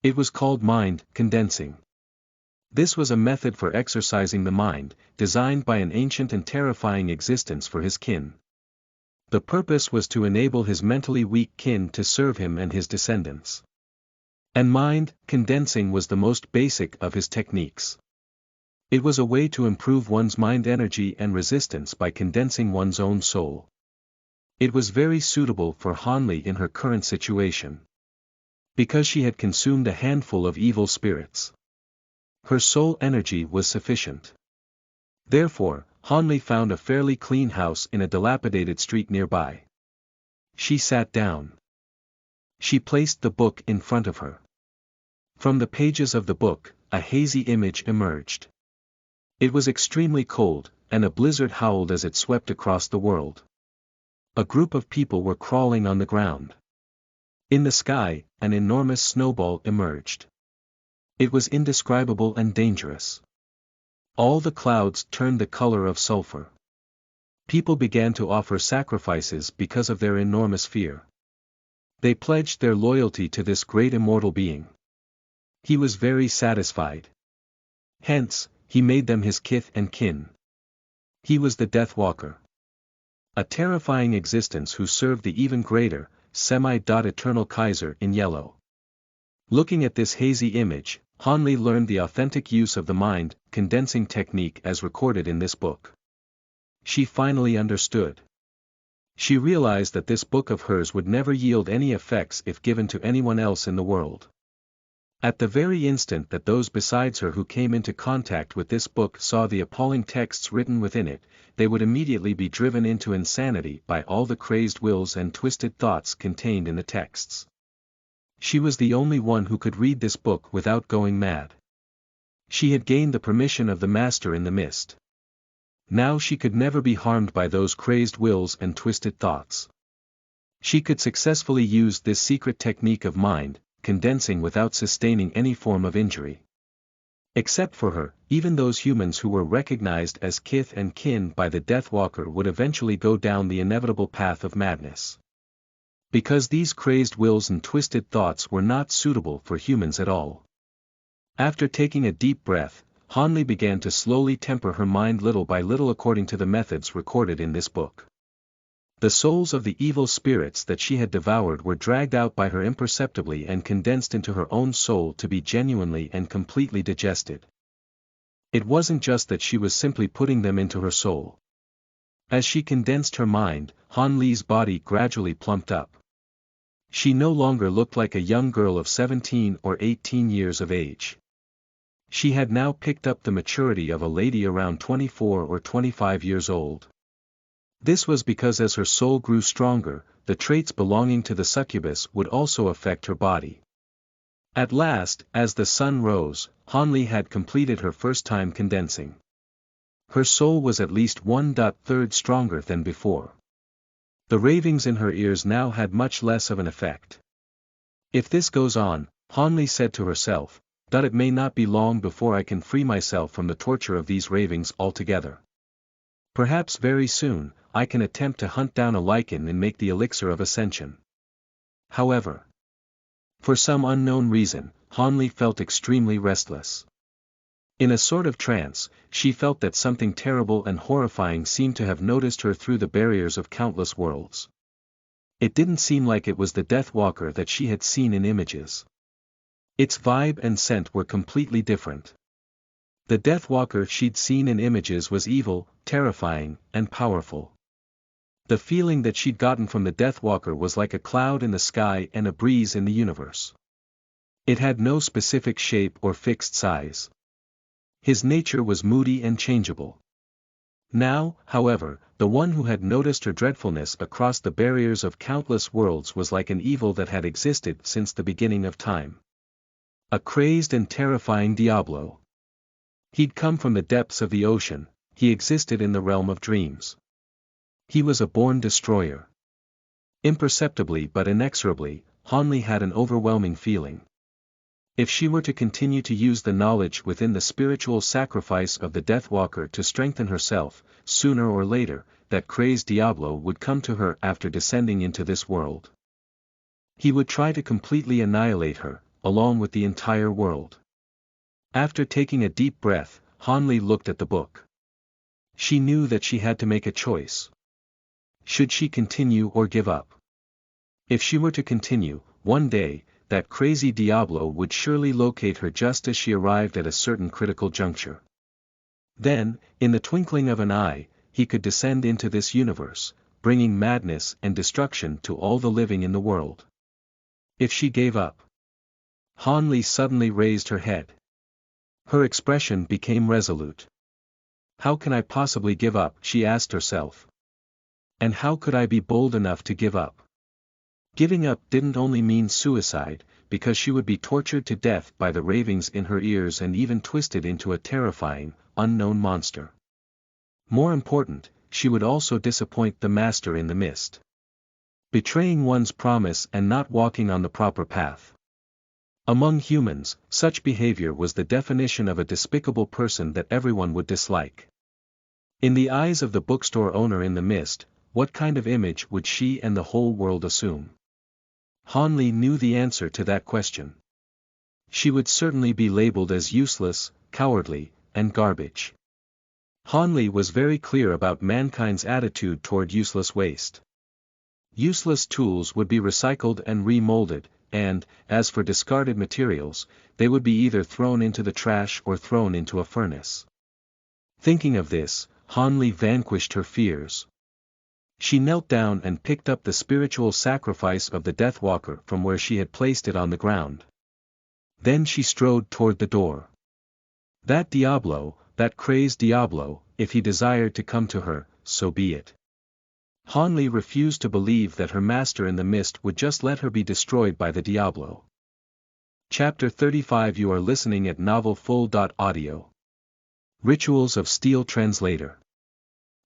It was called mind condensing. This was a method for exercising the mind, designed by an ancient and terrifying existence for his kin. The purpose was to enable his mentally weak kin to serve him and his descendants. And mind condensing was the most basic of his techniques. It was a way to improve one's mind energy and resistance by condensing one's own soul. It was very suitable for Hanli in her current situation. Because she had consumed a handful of evil spirits. Her soul energy was sufficient. Therefore, Hanli found a fairly clean house in a dilapidated street nearby. She sat down. She placed the book in front of her. From the pages of the book, a hazy image emerged. It was extremely cold, and a blizzard howled as it swept across the world. A group of people were crawling on the ground. In the sky, an enormous snowball emerged. It was indescribable and dangerous. All the clouds turned the color of sulfur. People began to offer sacrifices because of their enormous fear. They pledged their loyalty to this great immortal being. He was very satisfied. Hence, he made them his kith and kin. He was the Deathwalker. A terrifying existence who served the even greater, semi-eternal Kaiser in yellow. Looking at this hazy image, Hanli learned the authentic use of the mind condensing technique as recorded in this book. She finally understood. She realized that this book of hers would never yield any effects if given to anyone else in the world. At the very instant that those besides her who came into contact with this book saw the appalling texts written within it, they would immediately be driven into insanity by all the crazed wills and twisted thoughts contained in the texts. She was the only one who could read this book without going mad. She had gained the permission of the Master in the mist. Now she could never be harmed by those crazed wills and twisted thoughts. She could successfully use this secret technique of mind condensing without sustaining any form of injury. Except for her, even those humans who were recognized as kith and kin by the Deathwalker would eventually go down the inevitable path of madness. Because these crazed wills and twisted thoughts were not suitable for humans at all. After taking a deep breath, Hanli began to slowly temper her mind little by little according to the methods recorded in this book. The souls of the evil spirits that she had devoured were dragged out by her imperceptibly and condensed into her own soul to be genuinely and completely digested. It wasn't just that she was simply putting them into her soul. As she condensed her mind, Hanli's body gradually plumped up. She no longer looked like a young girl of 17 or 18 years of age. She had now picked up the maturity of a lady around 24 or 25 years old. This was because as her soul grew stronger, the traits belonging to the succubus would also affect her body. At last, as the sun rose, Hanli had completed her first time condensing. Her soul was at least 1/3 stronger than before. The ravings in her ears now had much less of an effect. If this goes on, Hanli said to herself, That it may not be long before I can free myself from the torture of these ravings altogether. Perhaps very soon, I can attempt to hunt down a lichen and make the elixir of ascension. However, for some unknown reason, Hanli felt extremely restless. In a sort of trance, she felt that something terrible and horrifying seemed to have noticed her through the barriers of countless worlds. It didn't seem like it was the Deathwalker that she had seen in images. Its vibe and scent were completely different. The Deathwalker she'd seen in images was evil, terrifying, and powerful. The feeling that she'd gotten from the Deathwalker was like a cloud in the sky and a breeze in the universe. It had no specific shape or fixed size. His nature was moody and changeable. Now, however, the one who had noticed her dreadfulness across the barriers of countless worlds was like an evil that had existed since the beginning of time. A crazed and terrifying Diablo. He'd come from the depths of the ocean, he existed in the realm of dreams. He was a born destroyer. Imperceptibly but inexorably, Hanli had an overwhelming feeling. If she were to continue to use the knowledge within the spiritual sacrifice of the Deathwalker to strengthen herself, sooner or later, that crazed Diablo would come to her after descending into this world. He would try to completely annihilate her, along with the entire world. After taking a deep breath, Hanli looked at the book. She knew that she had to make a choice. Should she continue or give up? If she were to continue, one day, that crazy Diablo would surely locate her just as she arrived at a certain critical juncture. Then, in the twinkling of an eye, he could descend into this universe, bringing madness and destruction to all the living in the world. If she gave up. Hanli suddenly raised her head. Her expression became resolute. How can I possibly give up, she asked herself. And how could I be bold enough to give up? Giving up didn't only mean suicide, because she would be tortured to death by the ravings in her ears and even twisted into a terrifying, unknown monster. More important, she would also disappoint the Master in the Mist. Betraying one's promise and not walking on the proper path. Among humans, such behavior was the definition of a despicable person that everyone would dislike. In the eyes of the bookstore owner in the Mist, what kind of image would she and the whole world assume? Hanli knew the answer to that question. She would certainly be labeled as useless, cowardly, and garbage. Hanli was very clear about mankind's attitude toward useless waste. Useless tools would be recycled and remolded, and, as for discarded materials, they would be either thrown into the trash or thrown into a furnace. Thinking of this, Hanli vanquished her fears. She knelt down and picked up the spiritual sacrifice of the Deathwalker from where she had placed it on the ground. Then she strode toward the door. That Diablo, that crazed Diablo, if he desired to come to her, so be it. Hanli refused to believe that her master in the mist would just let her be destroyed by the Diablo. Chapter 35. You are listening at NovelFull.audio. Rituals of Steel Translator.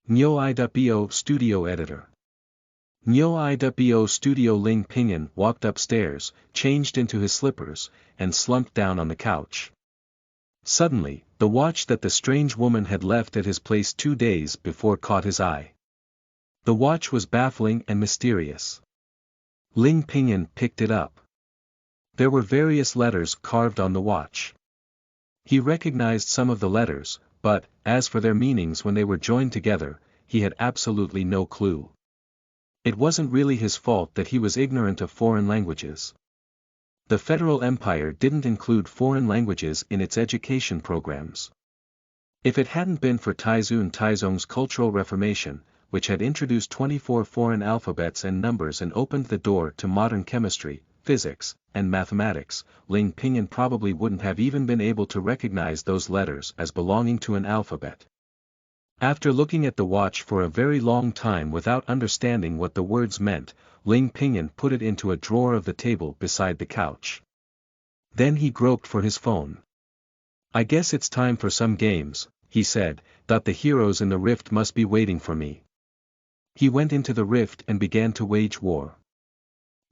Nyo.bo Studio Editor. Nyo.bo Studio. Ling Pinyin walked upstairs, changed into his slippers, and slumped down on the couch. Suddenly, the watch that the strange woman had left at his place 2 days before caught his eye. The watch was baffling and mysterious. Ling Pinyin picked it up. There were various letters carved on the watch. He recognized some of the letters, but, as for their meanings when they were joined together, he had absolutely no clue. It wasn't really his fault that he was ignorant of foreign languages. The Federal Empire didn't include foreign languages in its education programs. If it hadn't been for Taizun Taizong's Cultural Reformation, which had introduced 24 foreign alphabets and numbers and opened the door to modern chemistry, physics, and mathematics, Ling Pinyin probably wouldn't have even been able to recognize those letters as belonging to an alphabet. After looking at the watch for a very long time without understanding what the words meant, Ling Pinyin put it into a drawer of the table beside the couch. Then he groped for his phone. I guess it's time for some games, he said, that the heroes in the rift must be waiting for me. He went into the rift and began to wage war.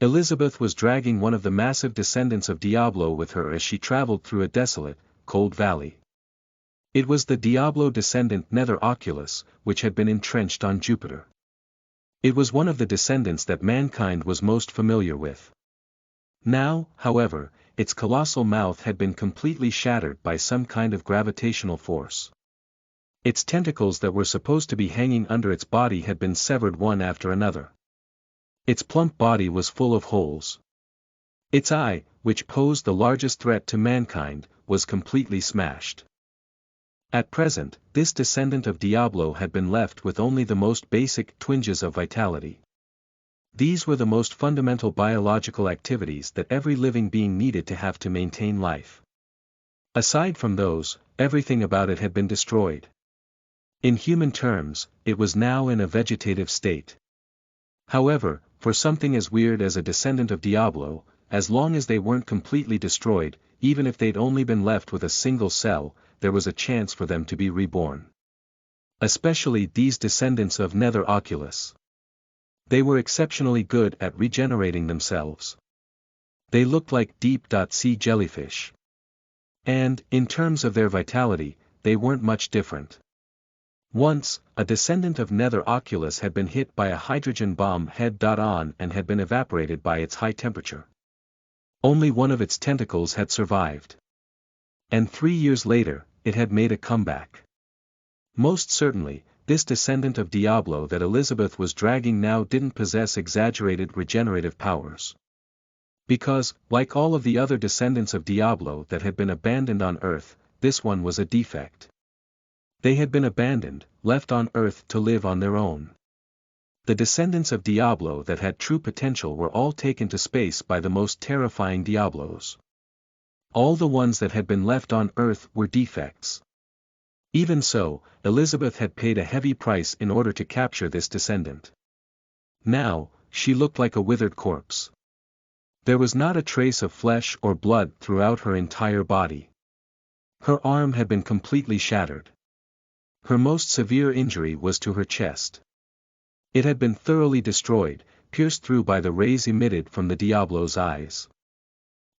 Elizabeth was dragging one of the massive descendants of Diablo with her as she traveled through a desolate, cold valley. It was the Diablo descendant Nether Oculus, which had been entrenched on Jupiter. It was one of the descendants that mankind was most familiar with. Now, however, its colossal mouth had been completely shattered by some kind of gravitational force. Its tentacles that were supposed to be hanging under its body had been severed one after another. Its plump body was full of holes. Its eye, which posed the largest threat to mankind, was completely smashed. At present, this descendant of Diablo had been left with only the most basic twinges of vitality. These were the most fundamental biological activities that every living being needed to have to maintain life. Aside from those, everything about it had been destroyed. In human terms, it was now in a vegetative state. However, for something as weird as a descendant of Diablo, as long as they weren't completely destroyed, even if they'd only been left with a single cell, there was a chance for them to be reborn. Especially these descendants of Nether Oculus. They were exceptionally good at regenerating themselves. They looked like deep-sea jellyfish. And, in terms of their vitality, they weren't much different. Once, a descendant of Nether Oculus had been hit by a hydrogen bomb head-on and had been evaporated by its high temperature. Only one of its tentacles had survived. And 3 years later, it had made a comeback. Most certainly, this descendant of Diablo that Elizabeth was dragging now didn't possess exaggerated regenerative powers. Because, like all of the other descendants of Diablo that had been abandoned on Earth, this one was a defect. They had been abandoned, left on Earth to live on their own. The descendants of Diablo that had true potential were all taken to space by the most terrifying Diablos. All the ones that had been left on Earth were defects. Even so, Elizabeth had paid a heavy price in order to capture this descendant. Now, she looked like a withered corpse. There was not a trace of flesh or blood throughout her entire body. Her arm had been completely shattered. Her most severe injury was to her chest. It had been thoroughly destroyed, pierced through by the rays emitted from the Diablo's eyes.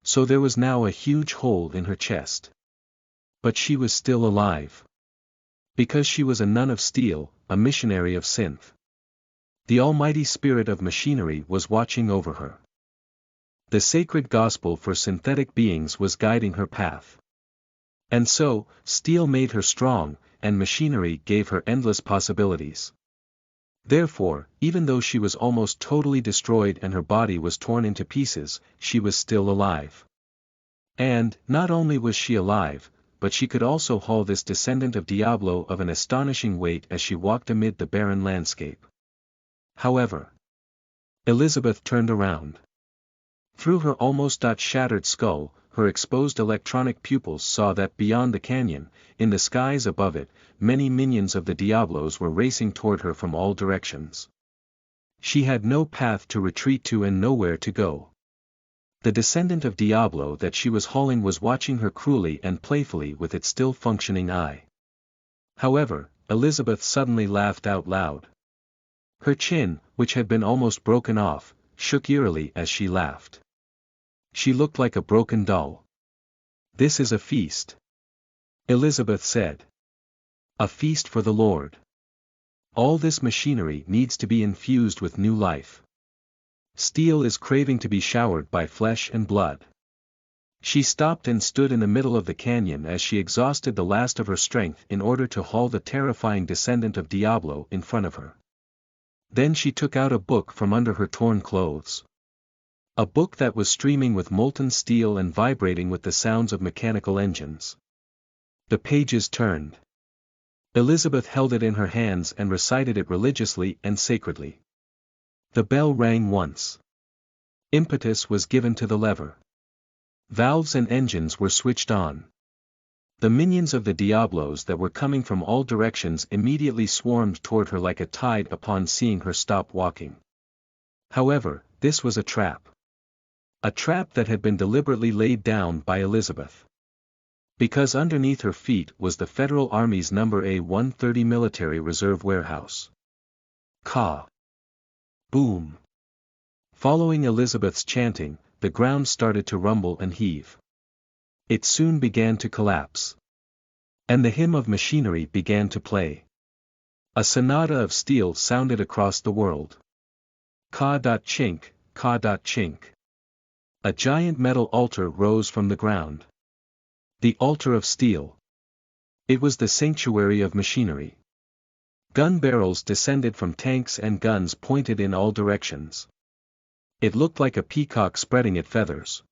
So there was now a huge hole in her chest. But she was still alive. Because she was a nun of steel, a missionary of synth. The almighty spirit of machinery was watching over her. The sacred gospel for synthetic beings was guiding her path. And so, steel made her strong, and machinery gave her endless possibilities. Therefore, even though she was almost totally destroyed and her body was torn into pieces, she was still alive. And, not only was she alive, but she could also haul this descendant of Diablo of an astonishing weight as she walked amid the barren landscape. However, Elizabeth turned around. Through her almost shattered skull, her exposed electronic pupils saw that beyond the canyon, in the skies above it, many minions of the Diablos were racing toward her from all directions. She had no path to retreat to and nowhere to go. The descendant of Diablo that she was hauling was watching her cruelly and playfully with its still functioning eye. However, Elizabeth suddenly laughed out loud. Her chin, which had been almost broken off, shook eerily as she laughed. She looked like a broken doll. "This is a feast," Elizabeth said. "A feast for the Lord. All this machinery needs to be infused with new life. Steel is craving to be showered by flesh and blood." She stopped and stood in the middle of the canyon as she exhausted the last of her strength in order to haul the terrifying descendant of Diablo in front of her. Then she took out a book from under her torn clothes. A book that was streaming with molten steel and vibrating with the sounds of mechanical engines. The pages turned. Elizabeth held it in her hands and recited it religiously and sacredly. The bell rang once. Impetus was given to the lever. Valves and engines were switched on. The minions of the Diablos that were coming from all directions immediately swarmed toward her like a tide upon seeing her stop walking. However, this was a trap. A trap that had been deliberately laid down by Elizabeth. Because underneath her feet was the Federal Army's No. A-130 Military Reserve Warehouse. Ka. Boom. Following Elizabeth's chanting, the ground started to rumble and heave. It soon began to collapse. And the hymn of machinery began to play. A sonata of steel sounded across the world. Ka-chink, ka-chink. A giant metal altar rose from the ground. The altar of steel. It was the sanctuary of machinery. Gun barrels descended from tanks and guns pointed in all directions. It looked like a peacock spreading its feathers.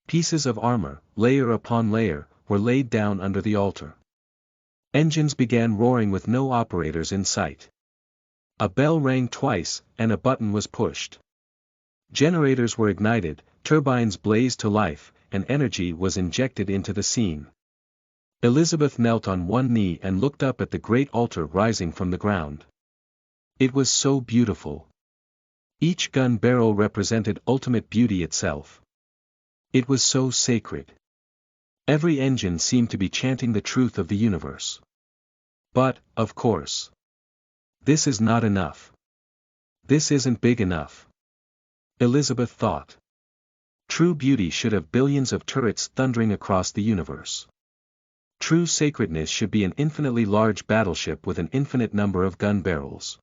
Pieces of armor, layer upon layer, were laid down under the altar. Engines began roaring with no operators in sight. A bell rang twice, and a button was pushed. Generators were ignited, turbines blazed to life, and energy was injected into the scene. Elizabeth knelt on one knee and looked up at the great altar rising from the ground. It was so beautiful. Each gun barrel represented ultimate beauty itself. It was so sacred. Every engine seemed to be chanting the truth of the universe. But, of course, this is not enough. This isn't big enough. Elizabeth thought. True beauty should have billions of turrets thundering across the universe. True sacredness should be an infinitely large battleship with an infinite number of gun barrels.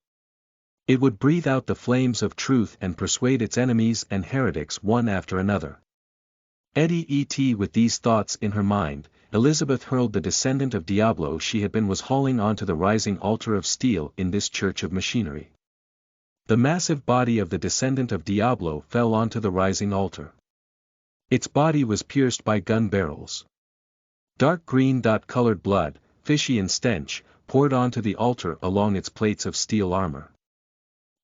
It would breathe out the flames of truth and persuade its enemies and heretics one after another. With these thoughts in her mind, Elizabeth hurled the descendant of Diablo she had been was hauling onto the rising altar of steel in this church of machinery. The massive body of the descendant of Diablo fell onto the rising altar. Its body was pierced by gun barrels. Dark green colored blood, fishy in stench, poured onto the altar along its plates of steel armor.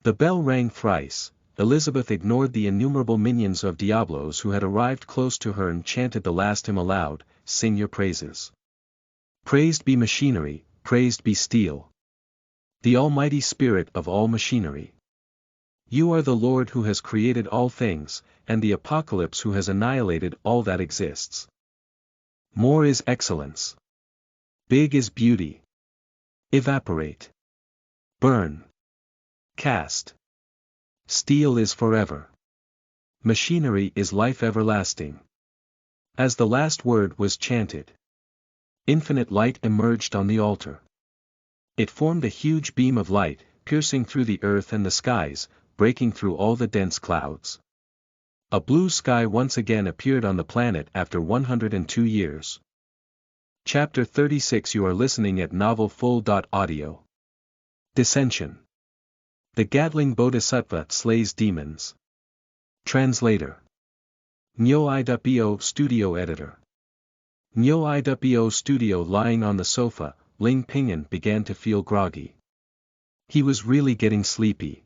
The bell rang thrice. Elizabeth ignored the innumerable minions of Diablos who had arrived close to her and chanted the last hymn aloud, "Sing your praises. Praised be machinery, praised be steel. The almighty spirit of all machinery. You are the Lord who has created all things, and the apocalypse who has annihilated all that exists. More is excellence. Big is beauty. Evaporate. Burn. Cast. Steel is forever. Machinery is life everlasting." As the last word was chanted, infinite light emerged on the altar. It formed a huge beam of light, piercing through the earth and the skies, breaking through all the dense clouds. A blue sky once again appeared on the planet after 102 years. Chapter 36. You are listening at NovelFull.audio. Dissension. The Gatling Bodhisattva slays demons. Translator. Nyo-iwo Studio Editor. Nyo-iwo Studio. Lying on the sofa, Ling Pinyin began to feel groggy. He was really getting sleepy.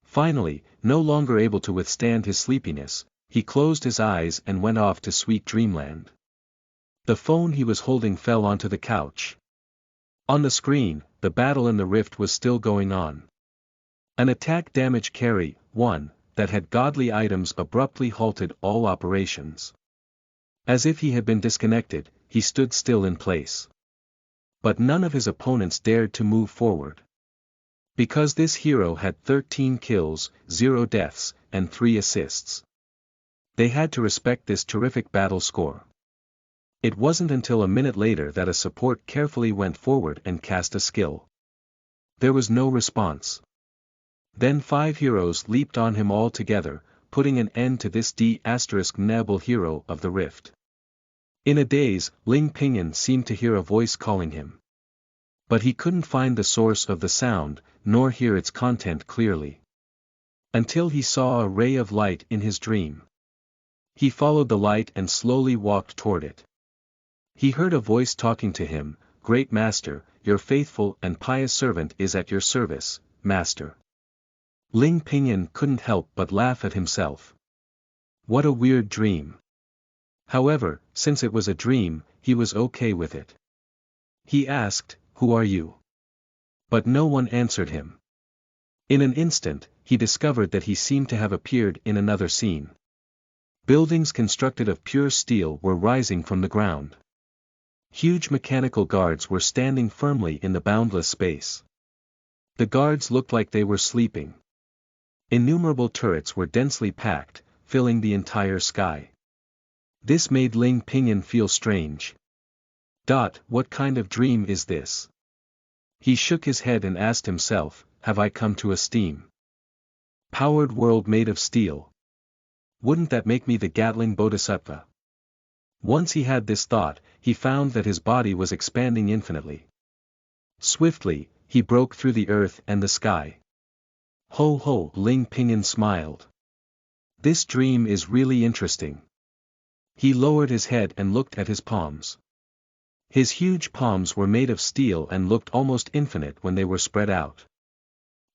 Finally, no longer able to withstand his sleepiness, he closed his eyes and went off to sweet dreamland. The phone he was holding fell onto the couch. On the screen, the battle in the rift was still going on. An attack damage carry, 1, that had godly items abruptly halted all operations. As if he had been disconnected, he stood still in place. But none of his opponents dared to move forward. Because this hero had 13 kills, 0 deaths, and 3 assists. They had to respect this terrific battle score. It wasn't until a minute later that a support carefully went forward and cast a skill. There was no response. Then 5 heroes leaped on him all together, putting an end to this D***nable hero of the rift. In a daze, Ling Pinyin seemed to hear a voice calling him. But he couldn't find the source of the sound, nor hear its content clearly. Until he saw a ray of light in his dream. He followed the light and slowly walked toward it. He heard a voice talking to him, "Great Master, your faithful and pious servant is at your service, Master." Ling Pinyin couldn't help but laugh at himself. What a weird dream. However, since it was a dream, he was okay with it. He asked, "Who are you?" But no one answered him. In an instant, he discovered that he seemed to have appeared in another scene. Buildings constructed of pure steel were rising from the ground. Huge mechanical guards were standing firmly in the boundless space. The guards looked like they were sleeping. Innumerable turrets were densely packed, filling the entire sky. This made Ling Pinyin feel strange. What kind of dream is this? He shook his head and asked himself, have I come to a steam-powered world made of steel? Wouldn't that make me the Gatling Bodhisattva? Once he had this thought, he found that his body was expanding infinitely. Swiftly, he broke through the earth and the sky. Ho ho! Ling Pinyin smiled. This dream is really interesting. He lowered his head and looked at his palms. His huge palms were made of steel and looked almost infinite when they were spread out.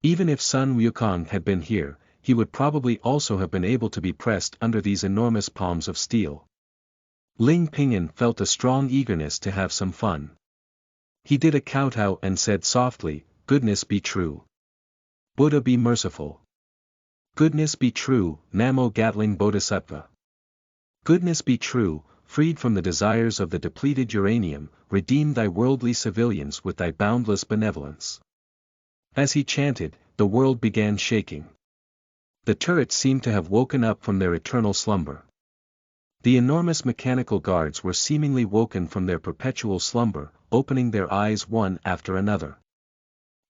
Even if Sun Wukong had been here, he would probably also have been able to be pressed under these enormous palms of steel. Ling Pinyin felt a strong eagerness to have some fun. He did a kowtow and said softly, goodness be true. Buddha be merciful. Goodness be true, Namo Gatling Bodhisattva. Goodness be true, freed from the desires of the depleted uranium, redeem thy worldly civilians with thy boundless benevolence. As he chanted, the world began shaking. The turrets seemed to have woken up from their eternal slumber. The enormous mechanical guards were seemingly woken from their perpetual slumber, opening their eyes one after another.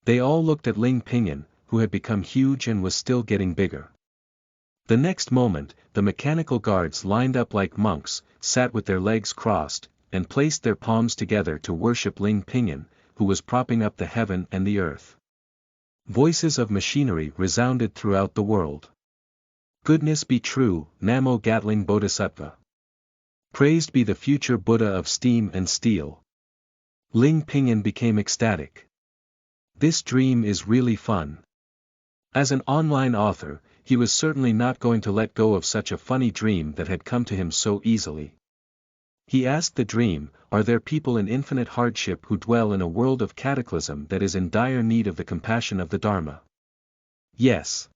They all looked at Ling Pinyin, who had become huge and was still getting bigger. The next moment, the mechanical guards lined up like monks, sat with their legs crossed, and placed their palms together to worship Ling Pinyin, who was propping up the heaven and the earth. Voices of machinery resounded throughout the world. Goodness be true, Namo Gatling Bodhisattva. Praised be the future Buddha of steam and steel. Ling Pinyin became ecstatic. This dream is really fun. As an online author, he was certainly not going to let go of such a funny dream that had come to him so easily. He asked the dream, are there people in infinite hardship who dwell in a world of cataclysm that is in dire need of the compassion of the Dharma? Yes.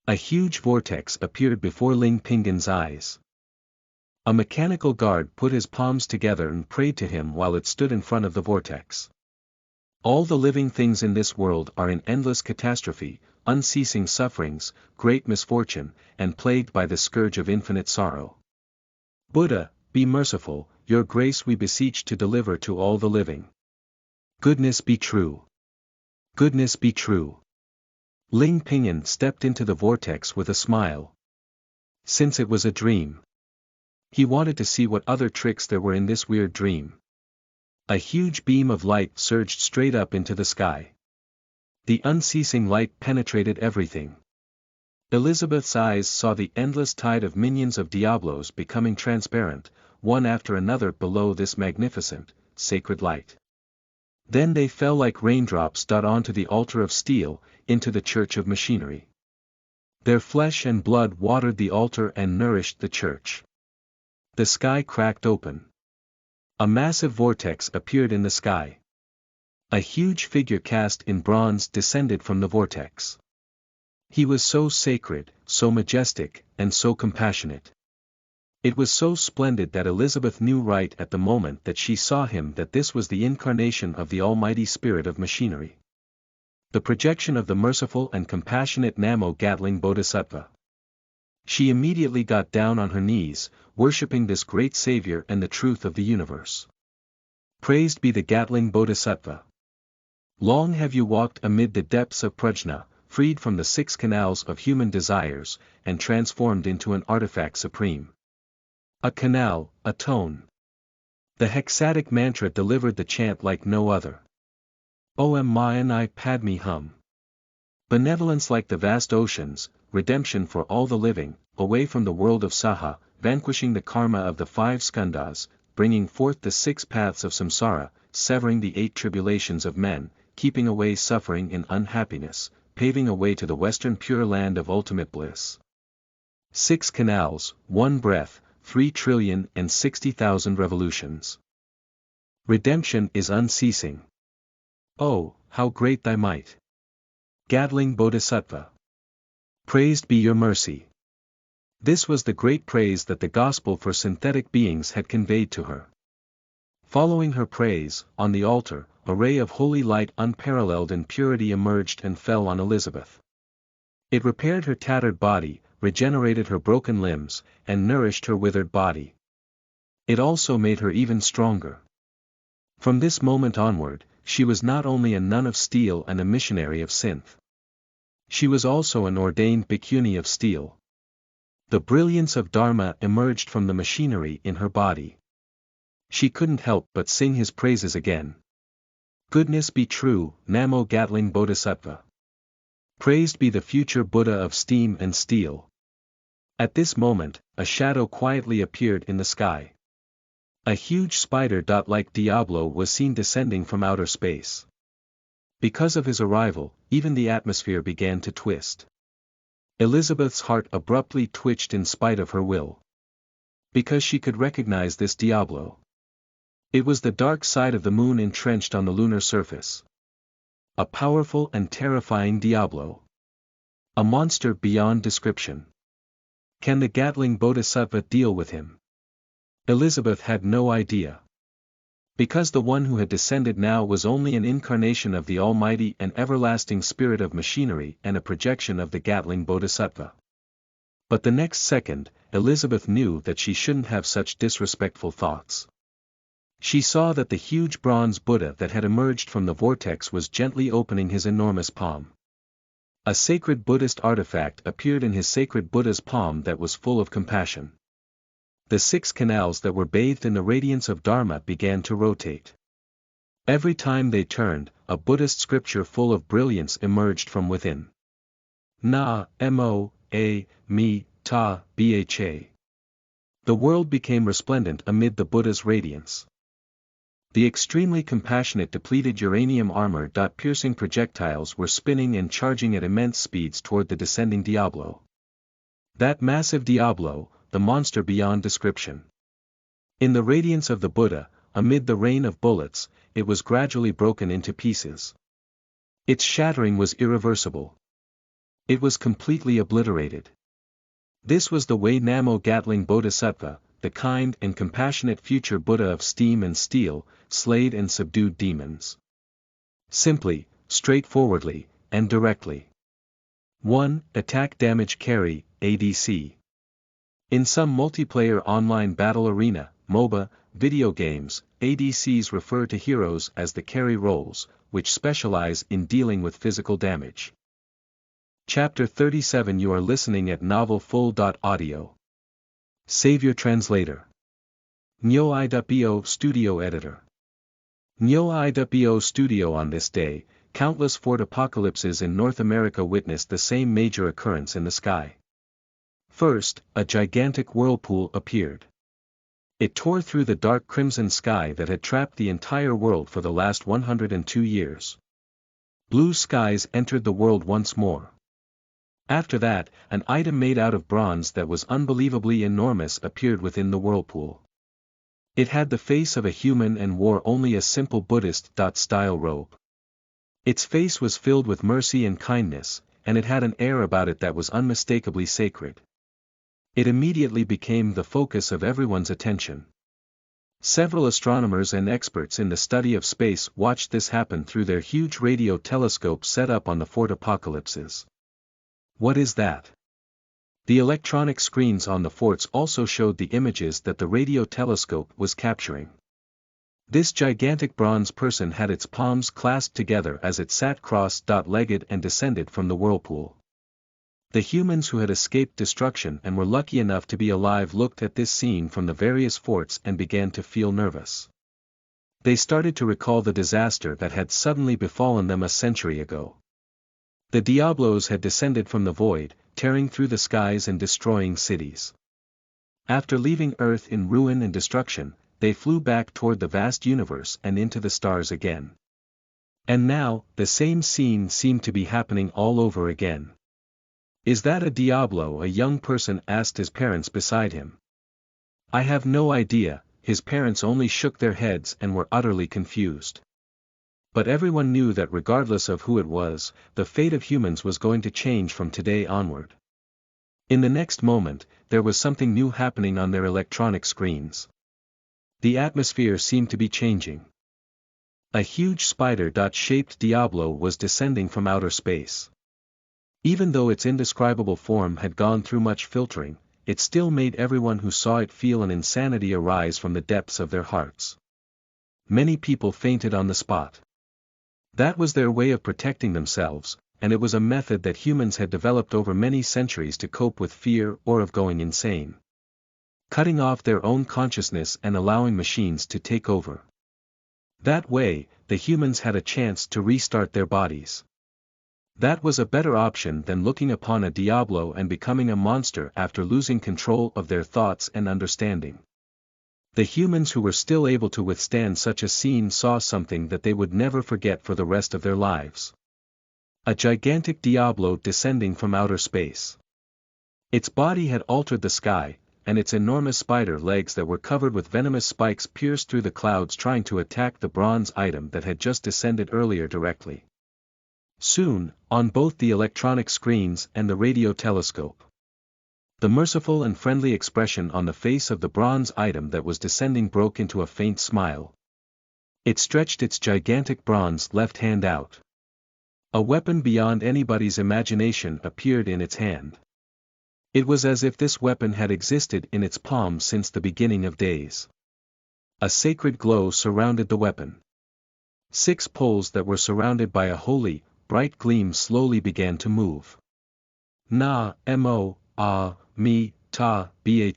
A huge vortex appeared before Ling Pinyin's eyes. A mechanical guard put his palms together and prayed to him while it stood in front of the vortex. All the living things in this world are in endless catastrophe, unceasing sufferings, great misfortune, and plagued by the scourge of infinite sorrow. Buddha, be merciful, your grace we beseech to deliver to all the living. Goodness be true. Goodness be true. Ling Pinyin stepped into the vortex with a smile. Since it was a dream, he wanted to see what other tricks there were in this weird dream. A huge beam of light surged straight up into the sky. The unceasing light penetrated everything. Elizabeth's eyes saw the endless tide of minions of Diablos becoming transparent, one after another below this magnificent, sacred light. Then they fell like raindrops onto the altar of steel, into the church of machinery. Their flesh and blood watered the altar and nourished the church. The sky cracked open. A massive vortex appeared in the sky. A huge figure cast in bronze descended from the vortex. He was so sacred, so majestic, and so compassionate. It was so splendid that Elizabeth knew right at the moment that she saw him that this was the incarnation of the Almighty Spirit of machinery. The projection of the merciful and compassionate Namo Gatling Bodhisattva. She immediately got down on her knees, worshipping this great Savior and the truth of the universe. Praised be the Gatling Bodhisattva. Long have you walked amid the depths of Prajna, freed from the 6 canals of human desires, and transformed into an artifact supreme. A canal, a tone. The hexatic mantra delivered the chant like no other. Om Mani Padme Hum. Benevolence like the vast oceans, redemption for all the living, away from the world of Saha, vanquishing the karma of the 5 skandhas, bringing forth the 6 paths of samsara, severing the 8 tribulations of men, keeping away suffering and unhappiness, paving a way to the western pure land of ultimate bliss. 6 canals, 1 breath, 3,060,000 revolutions. Redemption is unceasing. Oh, how great thy might! Gatling Bodhisattva. Praised be your mercy. This was the great praise that the gospel for synthetic beings had conveyed to her. Following her praise, on the altar, a ray of holy light unparalleled in purity emerged and fell on Elizabeth. It repaired her tattered body, regenerated her broken limbs, and nourished her withered body. It also made her even stronger. From this moment onward, she was not only a nun of steel and a missionary of synth. She was also an ordained bhikkhuni of steel. The brilliance of Dharma emerged from the machinery in her body. She couldn't help but sing his praises again. Goodness be true, Namo Gatling Bodhisattva. Praised be the future Buddha of steam and steel. At this moment, a shadow quietly appeared in the sky. A huge spider-like Diablo was seen descending from outer space. Because of his arrival, even the atmosphere began to twist. Elizabeth's heart abruptly twitched in spite of her will. Because she could recognize this Diablo. It was the dark side of the moon entrenched on the lunar surface. A powerful and terrifying Diablo. A monster beyond description. Can the Gatling Bodhisattva deal with him? Elizabeth had no idea. Because the one who had descended now was only an incarnation of the almighty and everlasting spirit of machinery and a projection of the Gatling Bodhisattva. But the next second, Elizabeth knew that she shouldn't have such disrespectful thoughts. She saw that the huge bronze Buddha that had emerged from the vortex was gently opening his enormous palm. A sacred Buddhist artifact appeared in his sacred Buddha's palm that was full of compassion. The 6 canals that were bathed in the radiance of Dharma began to rotate. Every time they turned, a Buddhist scripture full of brilliance emerged from within. Na, Mo, A, Mi, Ta, Bha. The world became resplendent amid the Buddha's radiance. The extremely compassionate depleted uranium armor-piercing projectiles were spinning and charging at immense speeds toward the descending Diablo. That massive Diablo, the monster beyond description. In the radiance of the Buddha, amid the rain of bullets, it was gradually broken into pieces. Its shattering was irreversible. It was completely obliterated. This was the way Namo Gatling Bodhisattva, the kind and compassionate future Buddha of steam and steel, slayed and subdued demons. Simply, straightforwardly, and directly. 1. Attack Damage Carry, ADC. In some multiplayer online battle arena, MOBA, video games, ADCs refer to heroes as the carry roles, which specialize in dealing with physical damage. Chapter 37. You are listening at novelfull.audio. Savior Translator. Nyo I.bo Studio Editor. Nyo I.bo Studio. On this day, countless fort apocalypses in North America witnessed the same major occurrence in the sky. First, a gigantic whirlpool appeared. It tore through the dark crimson sky that had trapped the entire world for the last 102 years. Blue skies entered the world once more. After that, an item made out of bronze that was unbelievably enormous appeared within the whirlpool. It had the face of a human and wore only a simple Buddhist-style robe. Its face was filled with mercy and kindness, and it had an air about it that was unmistakably sacred. It immediately became the focus of everyone's attention. Several astronomers and experts in the study of space watched this happen through their huge radio telescopes set up on the fort apocalypses. What is that? The electronic screens on the forts also showed the images that the radio telescope was capturing. This gigantic bronze person had its palms clasped together as it sat cross-legged and descended from the whirlpool. The humans who had escaped destruction and were lucky enough to be alive looked at this scene from the various forts and began to feel nervous. They started to recall the disaster that had suddenly befallen them a century ago. The Diablos had descended from the void, tearing through the skies and destroying cities. After leaving Earth in ruin and destruction, they flew back toward the vast universe and into the stars again. And now, the same scene seemed to be happening all over again. Is that a Diablo? A young person asked his parents beside him. I have no idea, his parents only shook their heads and were utterly confused. But everyone knew that regardless of who it was, the fate of humans was going to change from today onward. In the next moment, there was something new happening on their electronic screens. The atmosphere seemed to be changing. A huge spider-shaped Diablo was descending from outer space. Even though its indescribable form had gone through much filtering, it still made everyone who saw it feel an insanity arise from the depths of their hearts. Many people fainted on the spot. That was their way of protecting themselves, and it was a method that humans had developed over many centuries to cope with fear or of going insane. Cutting off their own consciousness and allowing machines to take over. That way, the humans had a chance to restart their bodies. That was a better option than looking upon a Diablo and becoming a monster after losing control of their thoughts and understanding. The humans who were still able to withstand such a scene saw something that they would never forget for the rest of their lives. A gigantic Diablo descending from outer space. Its body had altered the sky, and its enormous spider legs that were covered with venomous spikes pierced through the clouds trying to attack the bronze item that had just descended earlier directly. Soon, on both the electronic screens and the radio telescope, the merciful and friendly expression on the face of the bronze item that was descending broke into a faint smile. It stretched its gigantic bronze left hand out. A weapon beyond anybody's imagination appeared in its hand. It was as if this weapon had existed in its palm since the beginning of days. A sacred glow surrounded the weapon. 6 poles that were surrounded by a holy, bright gleam slowly began to move. Na, mo, ah, mi, ta, bha.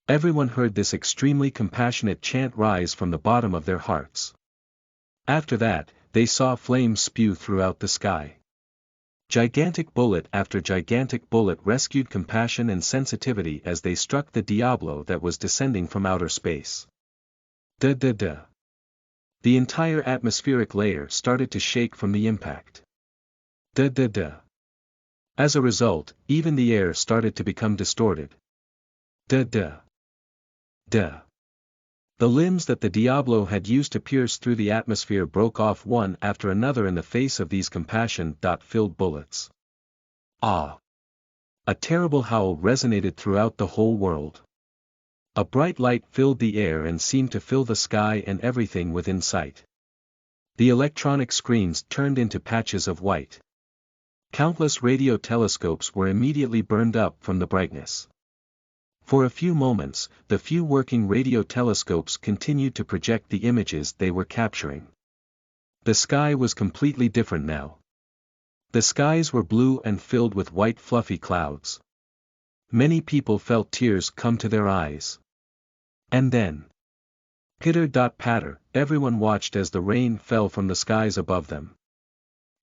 Everyone heard this extremely compassionate chant rise from the bottom of their hearts. After that, they saw flames spew throughout the sky. Gigantic bullet after gigantic bullet rescued compassion and sensitivity as they struck the Diablo that was descending from outer space. Da-da-da. The entire atmospheric layer started to shake from the impact. Da-da-da. As a result, even the air started to become distorted. Da-da. Da. The limbs that the Diablo had used to pierce through the atmosphere broke off one after another in the face of these compassion-filled bullets. Ah! A terrible howl resonated throughout the whole world. A bright light filled the air and seemed to fill the sky and everything within sight. The electronic screens turned into patches of white. Countless radio telescopes were immediately burned up from the brightness. For a few moments, the few working radio telescopes continued to project the images they were capturing. The sky was completely different now. The skies were blue and filled with white fluffy clouds. Many people felt tears come to their eyes. And then, pitter-patter, everyone watched as the rain fell from the skies above them.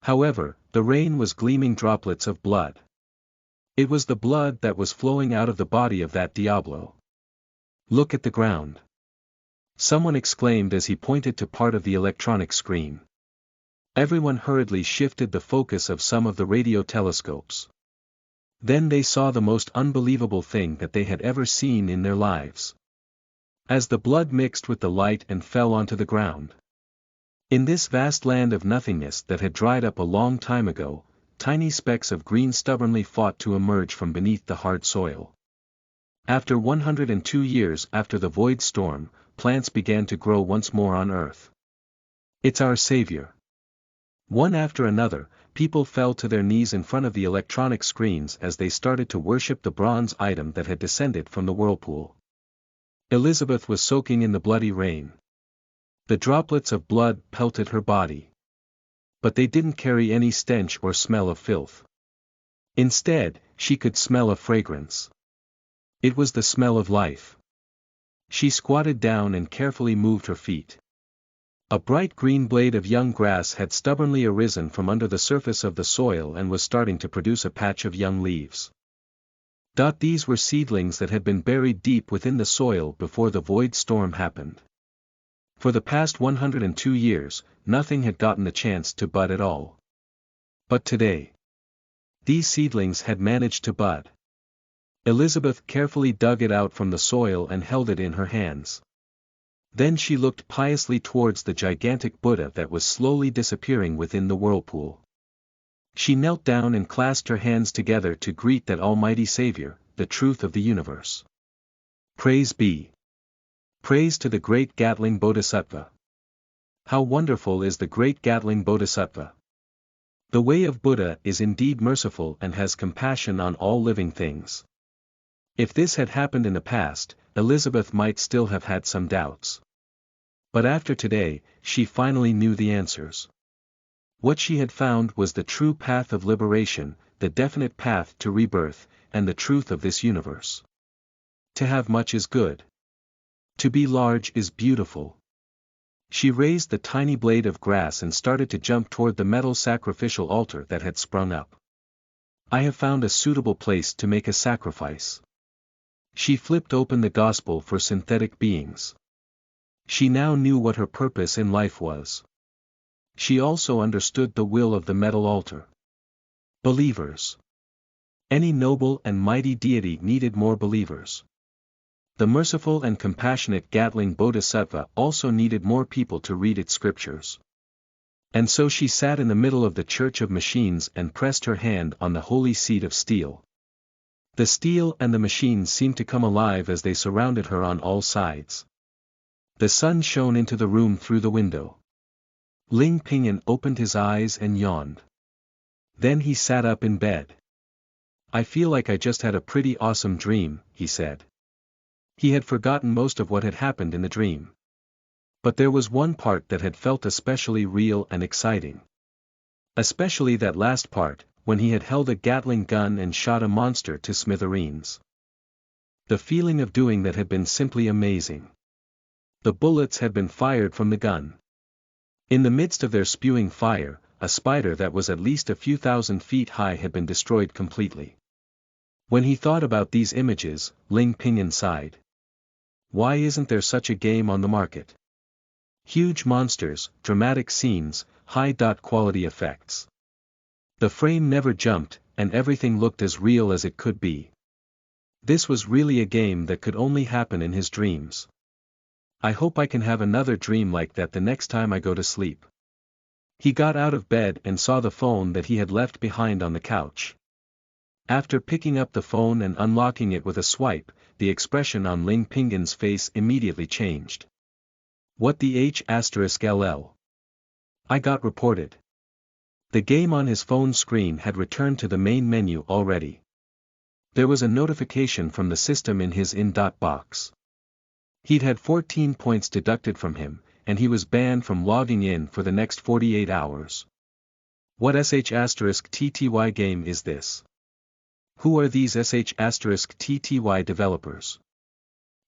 However, the rain was gleaming droplets of blood. It was the blood that was flowing out of the body of that Diablo. Look at the ground. Someone exclaimed as he pointed to part of the electronic screen. Everyone hurriedly shifted the focus of some of the radio telescopes. Then they saw the most unbelievable thing that they had ever seen in their lives. As the blood mixed with the light and fell onto the ground. In this vast land of nothingness that had dried up a long time ago, tiny specks of green stubbornly fought to emerge from beneath the hard soil. After 102 years after the void storm, plants began to grow once more on earth. It's our Savior. One after another, people fell to their knees in front of the electronic screens as they started to worship the bronze item that had descended from the whirlpool. Elizabeth was soaking in the bloody rain. The droplets of blood pelted her body. But they didn't carry any stench or smell of filth. Instead, she could smell a fragrance. It was the smell of life. She squatted down and carefully moved her feet. A bright green blade of young grass had stubbornly arisen from under the surface of the soil and was starting to produce a patch of young leaves. These were seedlings that had been buried deep within the soil before the void storm happened. For the past 102 years, nothing had gotten the chance to bud at all. But today, these seedlings had managed to bud. Elizabeth carefully dug it out from the soil and held it in her hands. Then she looked piously towards the gigantic Buddha that was slowly disappearing within the whirlpool. She knelt down and clasped her hands together to greet that Almighty Savior, the truth of the universe. Praise be. Praise to the great Gatling Bodhisattva. How wonderful is the great Gatling Bodhisattva. The way of Buddha is indeed merciful and has compassion on all living things. If this had happened in the past, Elizabeth might still have had some doubts. But after today, she finally knew the answers. What she had found was the true path of liberation, the definite path to rebirth, and the truth of this universe. To have much is good. To be large is beautiful. She raised the tiny blade of grass and started to jump toward the metal sacrificial altar that had sprung up. I have found a suitable place to make a sacrifice. She flipped open the gospel for synthetic beings. She now knew what her purpose in life was. She also understood the will of the metal altar. Believers. Any noble and mighty deity needed more believers. The merciful and compassionate Gatling Bodhisattva also needed more people to read its scriptures. And so she sat in the middle of the church of machines and pressed her hand on the holy seat of steel. The steel and the machines seemed to come alive as they surrounded her on all sides. The sun shone into the room through the window. Ling Pinyin opened his eyes and yawned. Then he sat up in bed. I feel like I just had a pretty awesome dream, he said. He had forgotten most of what had happened in the dream. But there was one part that had felt especially real and exciting. Especially that last part, when he had held a Gatling gun and shot a monster to smithereens. The feeling of doing that had been simply amazing. The bullets had been fired from the gun. In the midst of their spewing fire, a spider that was at least a few thousand feet high had been destroyed completely. When he thought about these images, Ling Pinyin sighed. Why isn't there such a game on the market? Huge monsters, dramatic scenes, high-quality effects. The frame never jumped, and everything looked as real as it could be. This was really a game that could only happen in his dreams. I hope I can have another dream like that the next time I go to sleep. He got out of bed and saw the phone that he had left behind on the couch. After picking up the phone and unlocking it with a swipe, the expression on Ling Pinyin's face immediately changed. What the H*LL? I got reported. The game on his phone screen had returned to the main menu already. There was a notification from the system in his in-dot box. He'd had 14 points deducted from him, and he was banned from logging in for the next 48 hours. What sh*TTY game is this? Who are these sh*TTY developers?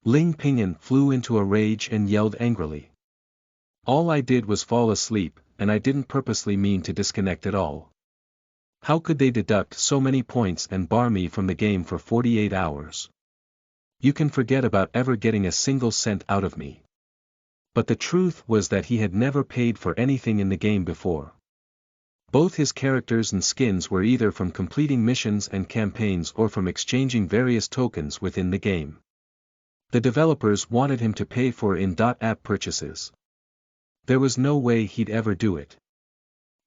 Ling Pinyin flew into a rage and yelled angrily. All I did was fall asleep, and I didn't purposely mean to disconnect at all. How could they deduct so many points and bar me from the game for 48 hours? You can forget about ever getting a single cent out of me. But the truth was that he had never paid for anything in the game before. Both his characters and skins were either from completing missions and campaigns or from exchanging various tokens within the game. The developers wanted him to pay for in-app purchases. There was no way he'd ever do it.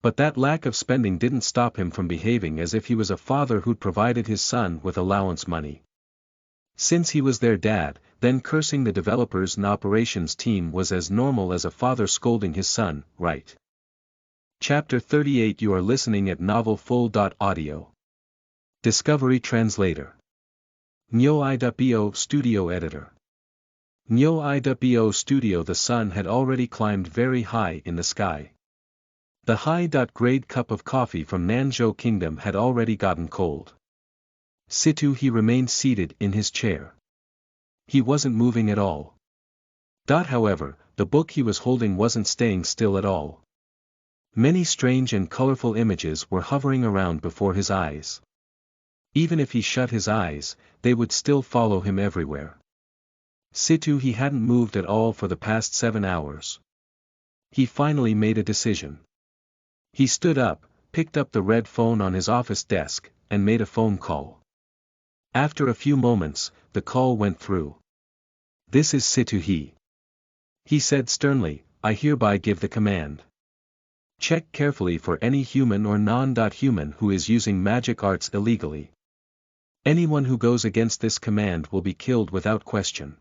But that lack of spending didn't stop him from behaving as if he was a father who'd provided his son with allowance money. Since he was their dad, then cursing the developers and operations team was as normal as a father scolding his son, right? Chapter 38. You are listening at novelfull.audio. Discovery Translator. Nyo I.bo Studio Editor. Nyo I.bo Studio. The sun had already climbed very high in the sky. The high-grade cup of coffee from Nanzhou Kingdom had already gotten cold. Situ he remained seated in his chair. He wasn't moving at all. However, the book he was holding wasn't staying still at all. Many strange and colorful images were hovering around before his eyes. Even if he shut his eyes, they would still follow him everywhere. Situ he hadn't moved at all for the past 7 hours. He finally made a decision. He stood up, picked up the red phone on his office desk, and made a phone call. After a few moments, the call went through. This is Situ he said sternly, I hereby give the command. Check carefully for any human or non-human who is using magic arts illegally. Anyone who goes against this command will be killed without question.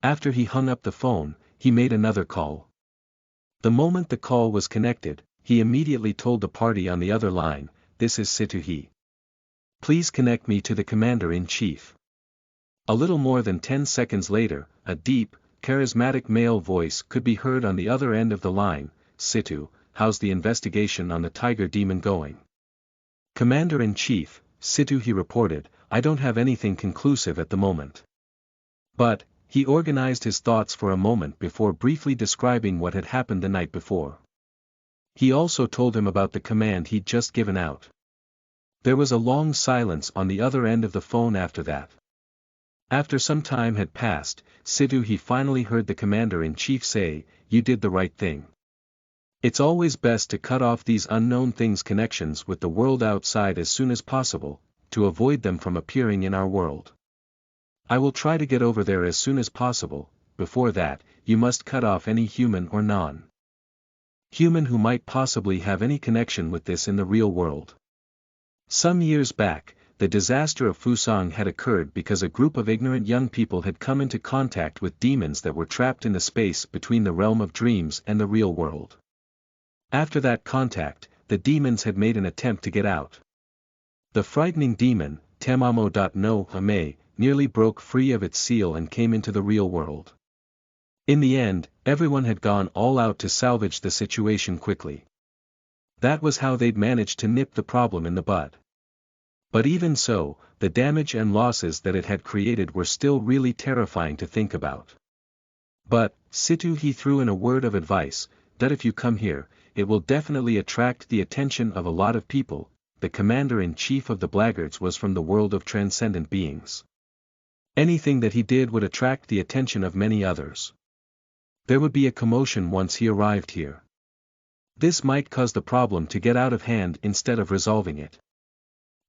After he hung up the phone, he made another call. The moment the call was connected, he immediately told the party on the other line, "This is Situ-He. Please connect me to the Commander-in-Chief." A little more than 10 seconds later, a deep, charismatic male voice could be heard on the other end of the line, "Situ, how's the investigation on the Tiger Demon going?" "Commander-in-Chief," Situ-He reported, "I don't have anything conclusive at the moment." But, he organized his thoughts for a moment before briefly describing what had happened the night before. He also told him about the command he'd just given out. There was a long silence on the other end of the phone after that. After some time had passed, Situ-He finally heard the Commander-in-Chief say, "You did the right thing. It's always best to cut off these unknown things' connections with the world outside as soon as possible, to avoid them from appearing in our world. I will try to get over there as soon as possible. Before that, you must cut off any human or non-human who might possibly have any connection with this in the real world." Some years back, the disaster of Fusang had occurred because a group of ignorant young people had come into contact with demons that were trapped in the space between the realm of dreams and the real world. After that contact, the demons had made an attempt to get out. The frightening demon, Temamo Hame, nearly broke free of its seal and came into the real world. In the end, everyone had gone all out to salvage the situation quickly. That was how they'd managed to nip the problem in the bud. But even so, the damage and losses that it had created were still really terrifying to think about. But, Situ-He threw in a word of advice, that if you come here, it will definitely attract the attention of a lot of people. The Commander-in-Chief of the Blackguards was from the world of transcendent beings. Anything that he did would attract the attention of many others. There would be a commotion once he arrived here. This might cause the problem to get out of hand instead of resolving it.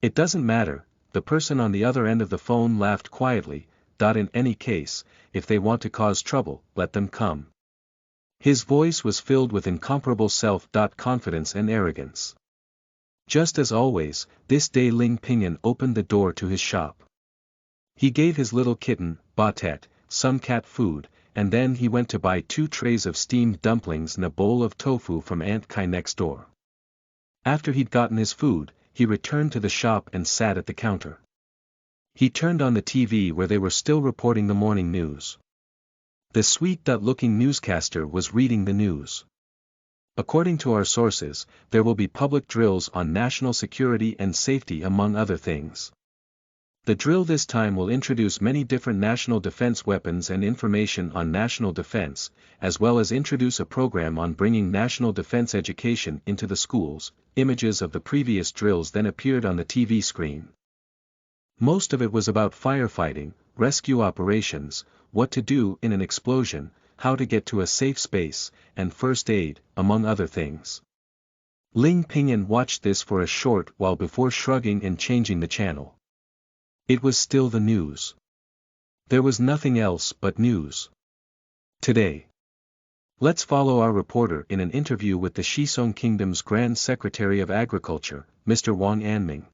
"It doesn't matter," the person on the other end of the phone laughed quietly, "In any case, if they want to cause trouble, let them come." His voice was filled with incomparable self-confidence and arrogance. Just as always, this day Ling Pinyin opened the door to his shop. He gave his little kitten, Batet, some cat food, and then he went to buy 2 trays of steamed dumplings and a bowl of tofu from Aunt Kai next door. After he'd gotten his food, he returned to the shop and sat at the counter. He turned on the TV where they were still reporting the morning news. The sweet-looking newscaster was reading the news. "According to our sources, there will be public drills on national security and safety among other things. The drill this time will introduce many different national defense weapons and information on national defense, as well as introduce a program on bringing national defense education into the schools." Images of the previous drills then appeared on the TV screen. Most of it was about firefighting, rescue operations, what to do in an explosion, how to get to a safe space, and first aid, among other things. Ling Pinyin watched this for a short while before shrugging and changing the channel. It was still the news. There was nothing else but news. Today. Let's follow our reporter in an interview with the Shizong Kingdom's Grand Secretary of Agriculture, Mr. Wang Anming.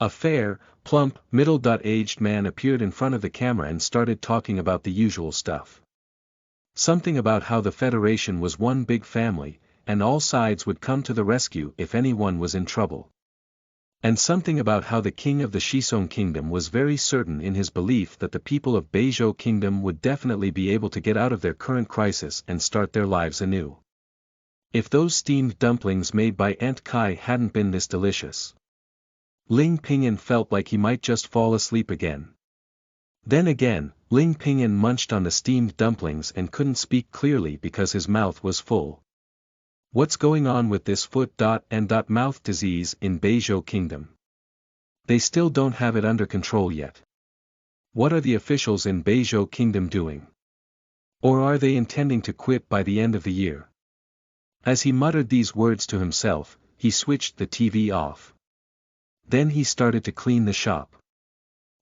A fair, plump, middle-aged man appeared in front of the camera and started talking about the usual stuff. Something about how the Federation was one big family, and all sides would come to the rescue if anyone was in trouble. And something about how the king of the Shizong Kingdom was very certain in his belief that the people of Beizhou Kingdom would definitely be able to get out of their current crisis and start their lives anew. If those steamed dumplings made by Aunt Kai hadn't been this delicious. Ling Pinyin felt like he might just fall asleep again. Then again, Ling Pinyin munched on the steamed dumplings and couldn't speak clearly because his mouth was full. What's going on with this foot-and-mouth disease in Beizhou Kingdom? They still don't have it under control yet. What are the officials in Beizhou Kingdom doing? Or are they intending to quit by the end of the year? As he muttered these words to himself, he switched the TV off. Then he started to clean the shop.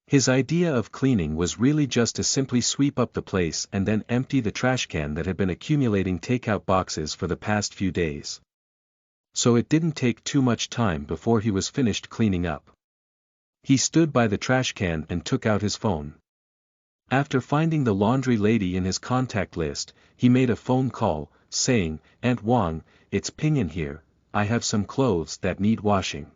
His idea of cleaning was really just to simply sweep up the place and then empty the trash can that had been accumulating takeout boxes for the past few days. So it didn't take too much time before he was finished cleaning up. He stood by the trash can and took out his phone. After finding the laundry lady in his contact list, he made a phone call, saying, "Aunt Wang, it's Pinyin here, I have some clothes that need washing.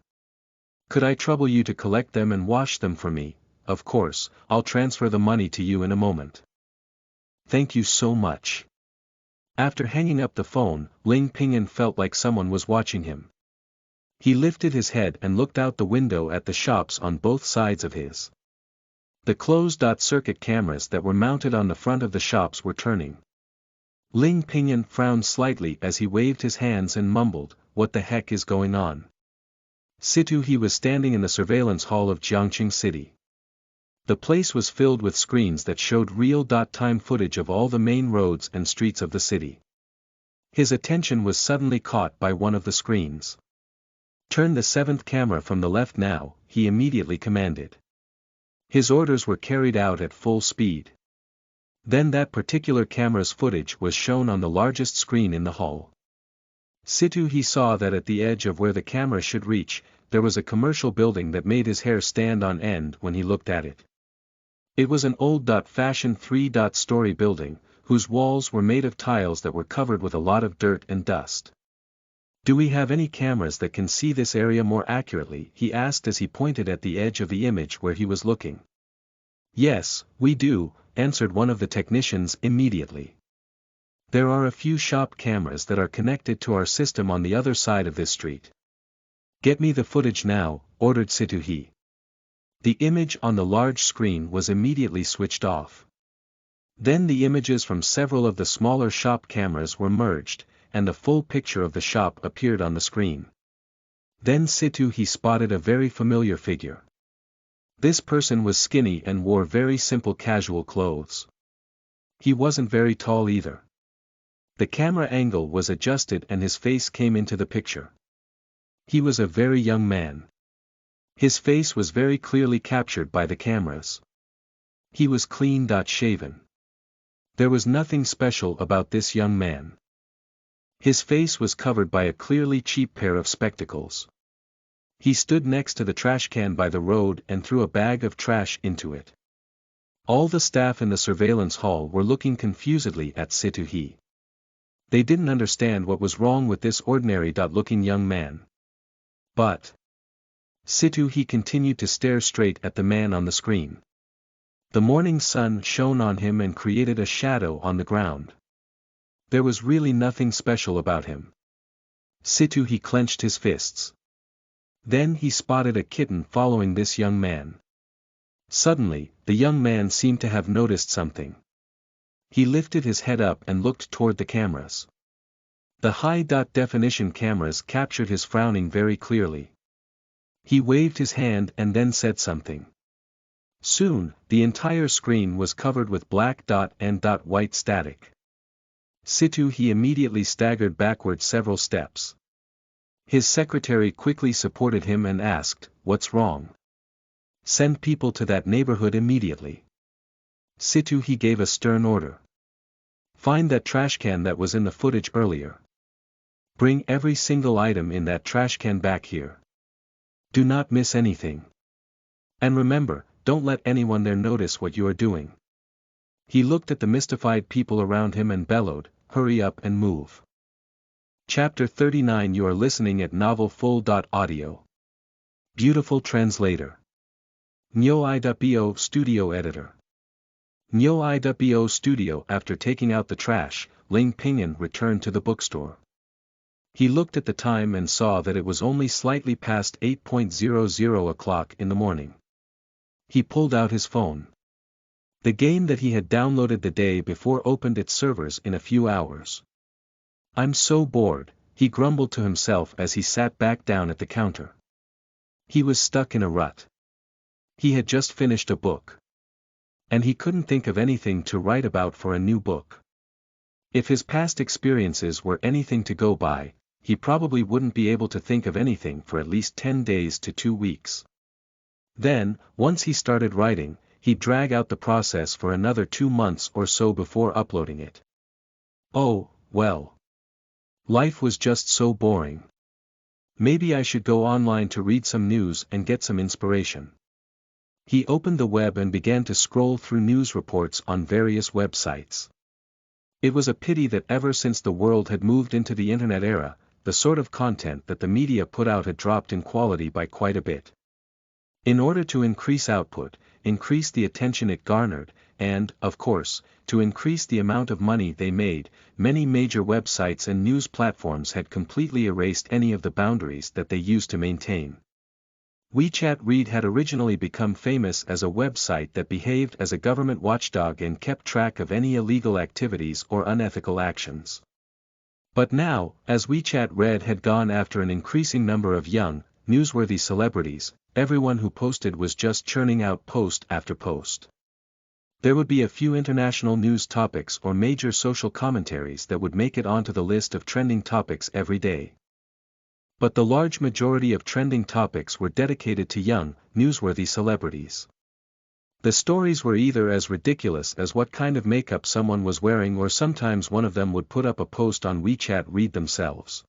Could I trouble you to collect them and wash them for me? Of course, I'll transfer the money to you in a moment." "Thank you so much." After hanging up the phone, Ling Pinyin felt like someone was watching him. He lifted his head and looked out the window at the shops on both sides of his. The closed-circuit cameras that were mounted on the front of the shops were turning. Ling Pinyin frowned slightly as he waved his hands and mumbled, "What the heck is going on?" He was standing in the surveillance hall of Jiangqing City. The place was filled with screens that showed real-time footage of all the main roads and streets of the city. His attention was suddenly caught by one of the screens. "Turn the 7th camera from the left now," he immediately commanded. His orders were carried out at full speed. Then that particular camera's footage was shown on the largest screen in the hall. He saw that at the edge of where the camera should reach, there was a commercial building that made his hair stand on end when he looked at it. It was an old-fashioned 3-story building, whose walls were made of tiles that were covered with a lot of dirt and dust. "Do we have any cameras that can see this area more accurately?" he asked as he pointed at the edge of the image where he was looking. "Yes, we do," answered one of the technicians immediately. "There are a few shop cameras that are connected to our system on the other side of this street." "Get me the footage now," ordered He. The image on the large screen was immediately switched off. Then the images from several of the smaller shop cameras were merged, and the full picture of the shop appeared on the screen. Then He spotted a very familiar figure. This person was skinny and wore very simple casual clothes. He wasn't very tall either. The camera angle was adjusted and his face came into the picture. He was a very young man. His face was very clearly captured by the cameras. He was clean-shaven. There was nothing special about this young man. His face was covered by a clearly cheap pair of spectacles. He stood next to the trash can by the road and threw a bag of trash into it. All the staff in the surveillance hall were looking confusedly at He. They didn't understand what was wrong with this ordinary-looking young man. But He continued to stare straight at the man on the screen. The morning sun shone on him and created a shadow on the ground. There was really nothing special about him. He clenched his fists. Then he spotted a kitten following this young man. Suddenly, the young man seemed to have noticed something. He lifted his head up and looked toward the cameras. The high-definition cameras captured his frowning very clearly. He waved his hand and then said something. Soon, the entire screen was covered with black and white static. He immediately staggered backward several steps. His secretary quickly supported him and asked, "What's wrong?" "Send people to that neighborhood immediately." He gave a stern order. "Find that trash can that was in the footage earlier. Bring every single item in that trash can back here. Do not miss anything. And remember, don't let anyone there notice what you are doing." He looked at the mystified people around him and bellowed, "Hurry up and move." Chapter 39. You are listening at novelfull.audio. Beautiful translator. Nyo Studio Editor. Nyo Studio. After taking out the trash, Ling Pinyin returned to the bookstore. He looked at the time and saw that it was only slightly past 8:00 o'clock in the morning. He pulled out his phone. The game that he had downloaded the day before opened its servers in a few hours. "I'm so bored," he grumbled to himself as he sat back down at the counter. He was stuck in a rut. He had just finished a book. And he couldn't think of anything to write about for a new book. If his past experiences were anything to go by, he probably wouldn't be able to think of anything for at least 10 days to 2 weeks. Then, once he started writing, he'd drag out the process for another 2 months or so before uploading it. Oh, well. Life was just so boring. Maybe I should go online to read some news and get some inspiration. He opened the web and began to scroll through news reports on various websites. It was a pity that ever since the world had moved into the internet era, the sort of content that the media put out had dropped in quality by quite a bit. In order to increase output, increase the attention it garnered, and, of course, to increase the amount of money they made, many major websites and news platforms had completely erased any of the boundaries that they used to maintain. WeChat Read had originally become famous as a website that behaved as a government watchdog and kept track of any illegal activities or unethical actions. But now, as WeChat Red had gone after an increasing number of young, newsworthy celebrities, everyone who posted was just churning out post after post. There would be a few international news topics or major social commentaries that would make it onto the list of trending topics every day. But the large majority of trending topics were dedicated to young, newsworthy celebrities. The stories were either as ridiculous as what kind of makeup someone was wearing, or sometimes one of them would put up a post on WeChat Read themselves.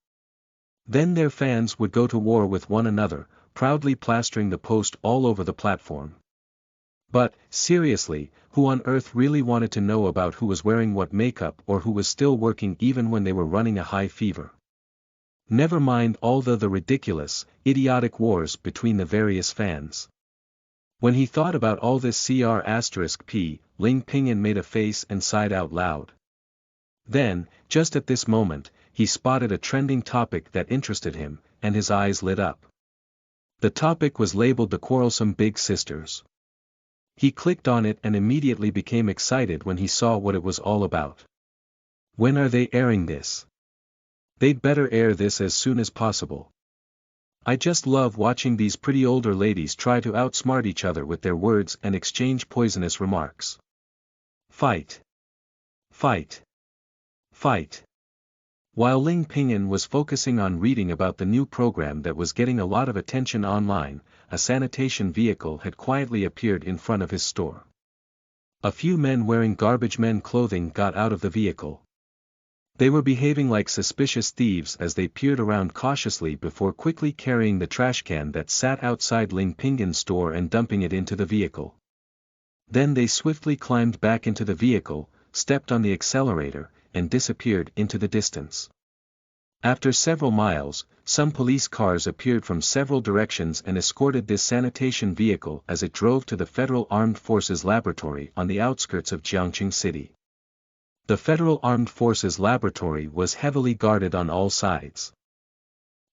Then their fans would go to war with one another, proudly plastering the post all over the platform. But, seriously, who on earth really wanted to know about who was wearing what makeup or who was still working even when they were running a high fever? Never mind all the ridiculous, idiotic wars between the various fans. When he thought about all this, Ling Pinyin made a face and sighed out loud. Then, just at this moment, he spotted a trending topic that interested him, and his eyes lit up. The topic was labeled "The Quarrelsome Big Sisters." He clicked on it and immediately became excited when he saw what it was all about. When are they airing this? They'd better air this as soon as possible. I just love watching these pretty older ladies try to outsmart each other with their words and exchange poisonous remarks. Fight! Fight! Fight! While Ling Pinyin was focusing on reading about the new program that was getting a lot of attention online, a sanitation vehicle had quietly appeared in front of his store. A few men wearing garbage men clothing got out of the vehicle. They were behaving like suspicious thieves as they peered around cautiously before quickly carrying the trash can that sat outside Ling Pinyin's store and dumping it into the vehicle. Then they swiftly climbed back into the vehicle, stepped on the accelerator, and disappeared into the distance. After several miles, some police cars appeared from several directions and escorted this sanitation vehicle as it drove to the Federal Armed Forces Laboratory on the outskirts of Jiangqing City. The Federal Armed Forces Laboratory was heavily guarded on all sides.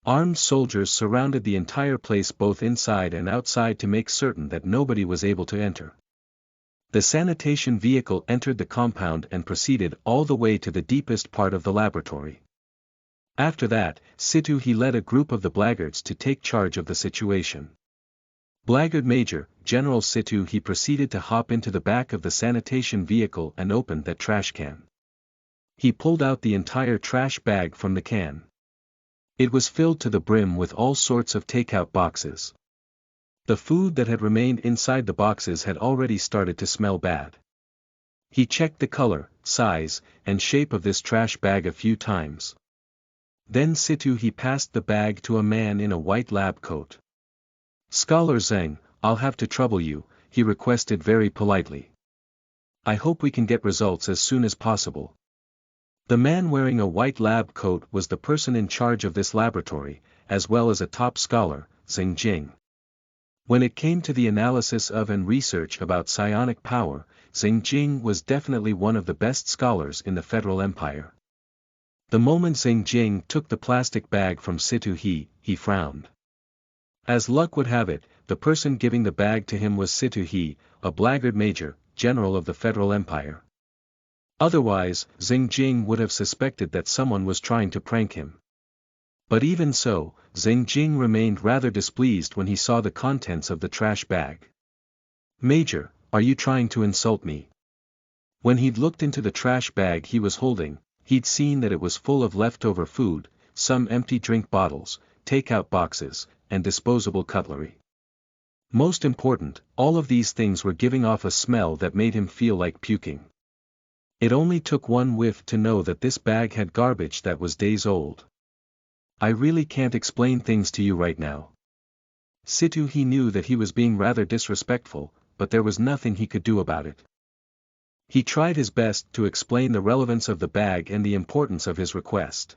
Armed soldiers surrounded the entire place both inside and outside to make certain that nobody was able to enter. The sanitation vehicle entered the compound and proceeded all the way to the deepest part of the laboratory. After that, Situ-He led a group of the blackguards to take charge of the situation. Blackguard Major, General Situ-He proceeded to hop into the back of the sanitation vehicle and opened that trash can. He pulled out the entire trash bag from the can. It was filled to the brim with all sorts of takeout boxes. The food that had remained inside the boxes had already started to smell bad. He checked the color, size, and shape of this trash bag a few times. Then Situ-He passed the bag to a man in a white lab coat. "Scholar Zheng, I'll have to trouble you," he requested very politely. "I hope we can get results as soon as possible." The man wearing a white lab coat was the person in charge of this laboratory, as well as a top scholar, Zheng Jing. When it came to the analysis of and research about psionic power, Zheng Jing was definitely one of the best scholars in the Federal Empire. The moment Zheng Jing took the plastic bag from Situ-He, he frowned. As luck would have it, the person giving the bag to him was Situ-He, a blackguard major, general of the Federal Empire. Otherwise, Zheng Jing would have suspected that someone was trying to prank him. But even so, Zheng Jing remained rather displeased when he saw the contents of the trash bag. "Major, are you trying to insult me?" When he'd looked into the trash bag he was holding, he'd seen that it was full of leftover food, some empty drink bottles, takeout boxes, and disposable cutlery. Most important, all of these things were giving off a smell that made him feel like puking. It only took one whiff to know that this bag had garbage that was days old. "I really can't explain things to you right now." Situ-He knew that he was being rather disrespectful, but there was nothing he could do about it. He tried his best to explain the relevance of the bag and the importance of his request.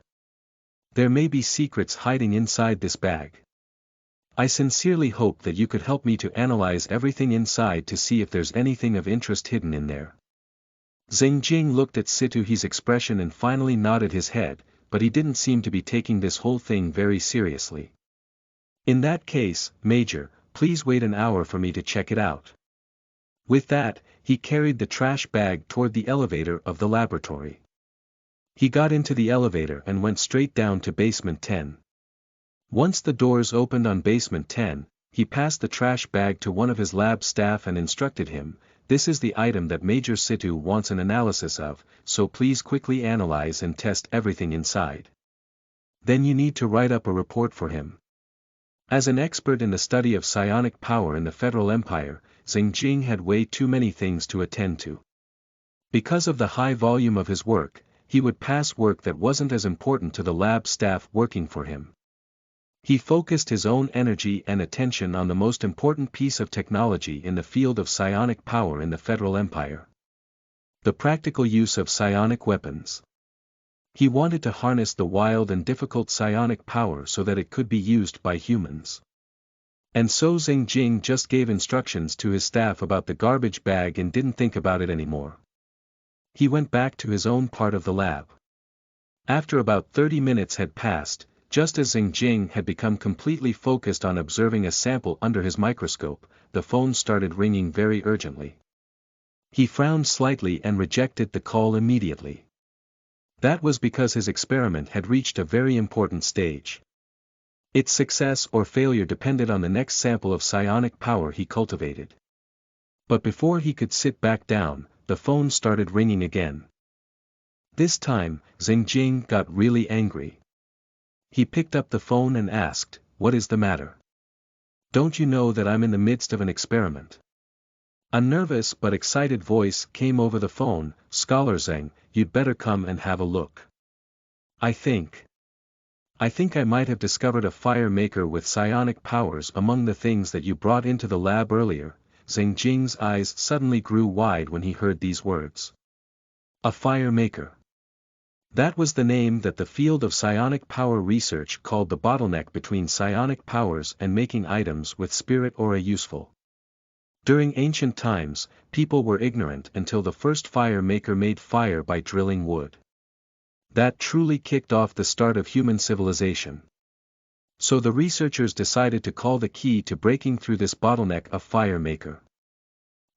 There may be secrets hiding inside this bag. I sincerely hope that you could help me to analyze everything inside to see if there's anything of interest hidden in there. Zheng Jing looked at Situhi's expression and finally nodded his head, but he didn't seem to be taking this whole thing very seriously. In that case, Major, please wait an hour for me to check it out. With that, he carried the trash bag toward the elevator of the laboratory. He got into the elevator and went straight down to basement 10. Once the doors opened on basement 10, he passed the trash bag to one of his lab staff and instructed him, "This is the item that Major Situ wants an analysis of, so please quickly analyze and test everything inside. Then you need to write up a report for him." As an expert in the study of psionic power in the Federal Empire, Zheng Jing had way too many things to attend to. Because of the high volume of his work, he would pass work that wasn't as important to the lab staff working for him. He focused his own energy and attention on the most important piece of technology in the field of psionic power in the Federal Empire. The practical use of psionic weapons. He wanted to harness the wild and difficult psionic power so that it could be used by humans. And so Zheng Jing just gave instructions to his staff about the garbage bag and didn't think about it anymore. He went back to his own part of the lab. After about 30 minutes had passed, just as Zheng Jing had become completely focused on observing a sample under his microscope, the phone started ringing very urgently. He frowned slightly and rejected the call immediately. That was because his experiment had reached a very important stage. Its success or failure depended on the next sample of psionic power he cultivated. But before he could sit back down, the phone started ringing again. This time, Zheng Jing got really angry. He picked up the phone and asked, "What is the matter? Don't you know that I'm in the midst of an experiment?" A nervous but excited voice came over the phone, "Scholar Zheng, you'd better come and have a look. I think I might have discovered a fire maker with psionic powers among the things that you brought into the lab earlier." Zheng Jing's eyes suddenly grew wide when he heard these words. A fire maker. That was the name that the field of psionic power research called the bottleneck between psionic powers and making items with spirit aura useful. During ancient times, people were ignorant until the first fire maker made fire by drilling wood. That truly kicked off the start of human civilization. So the researchers decided to call the key to breaking through this bottleneck a fire maker.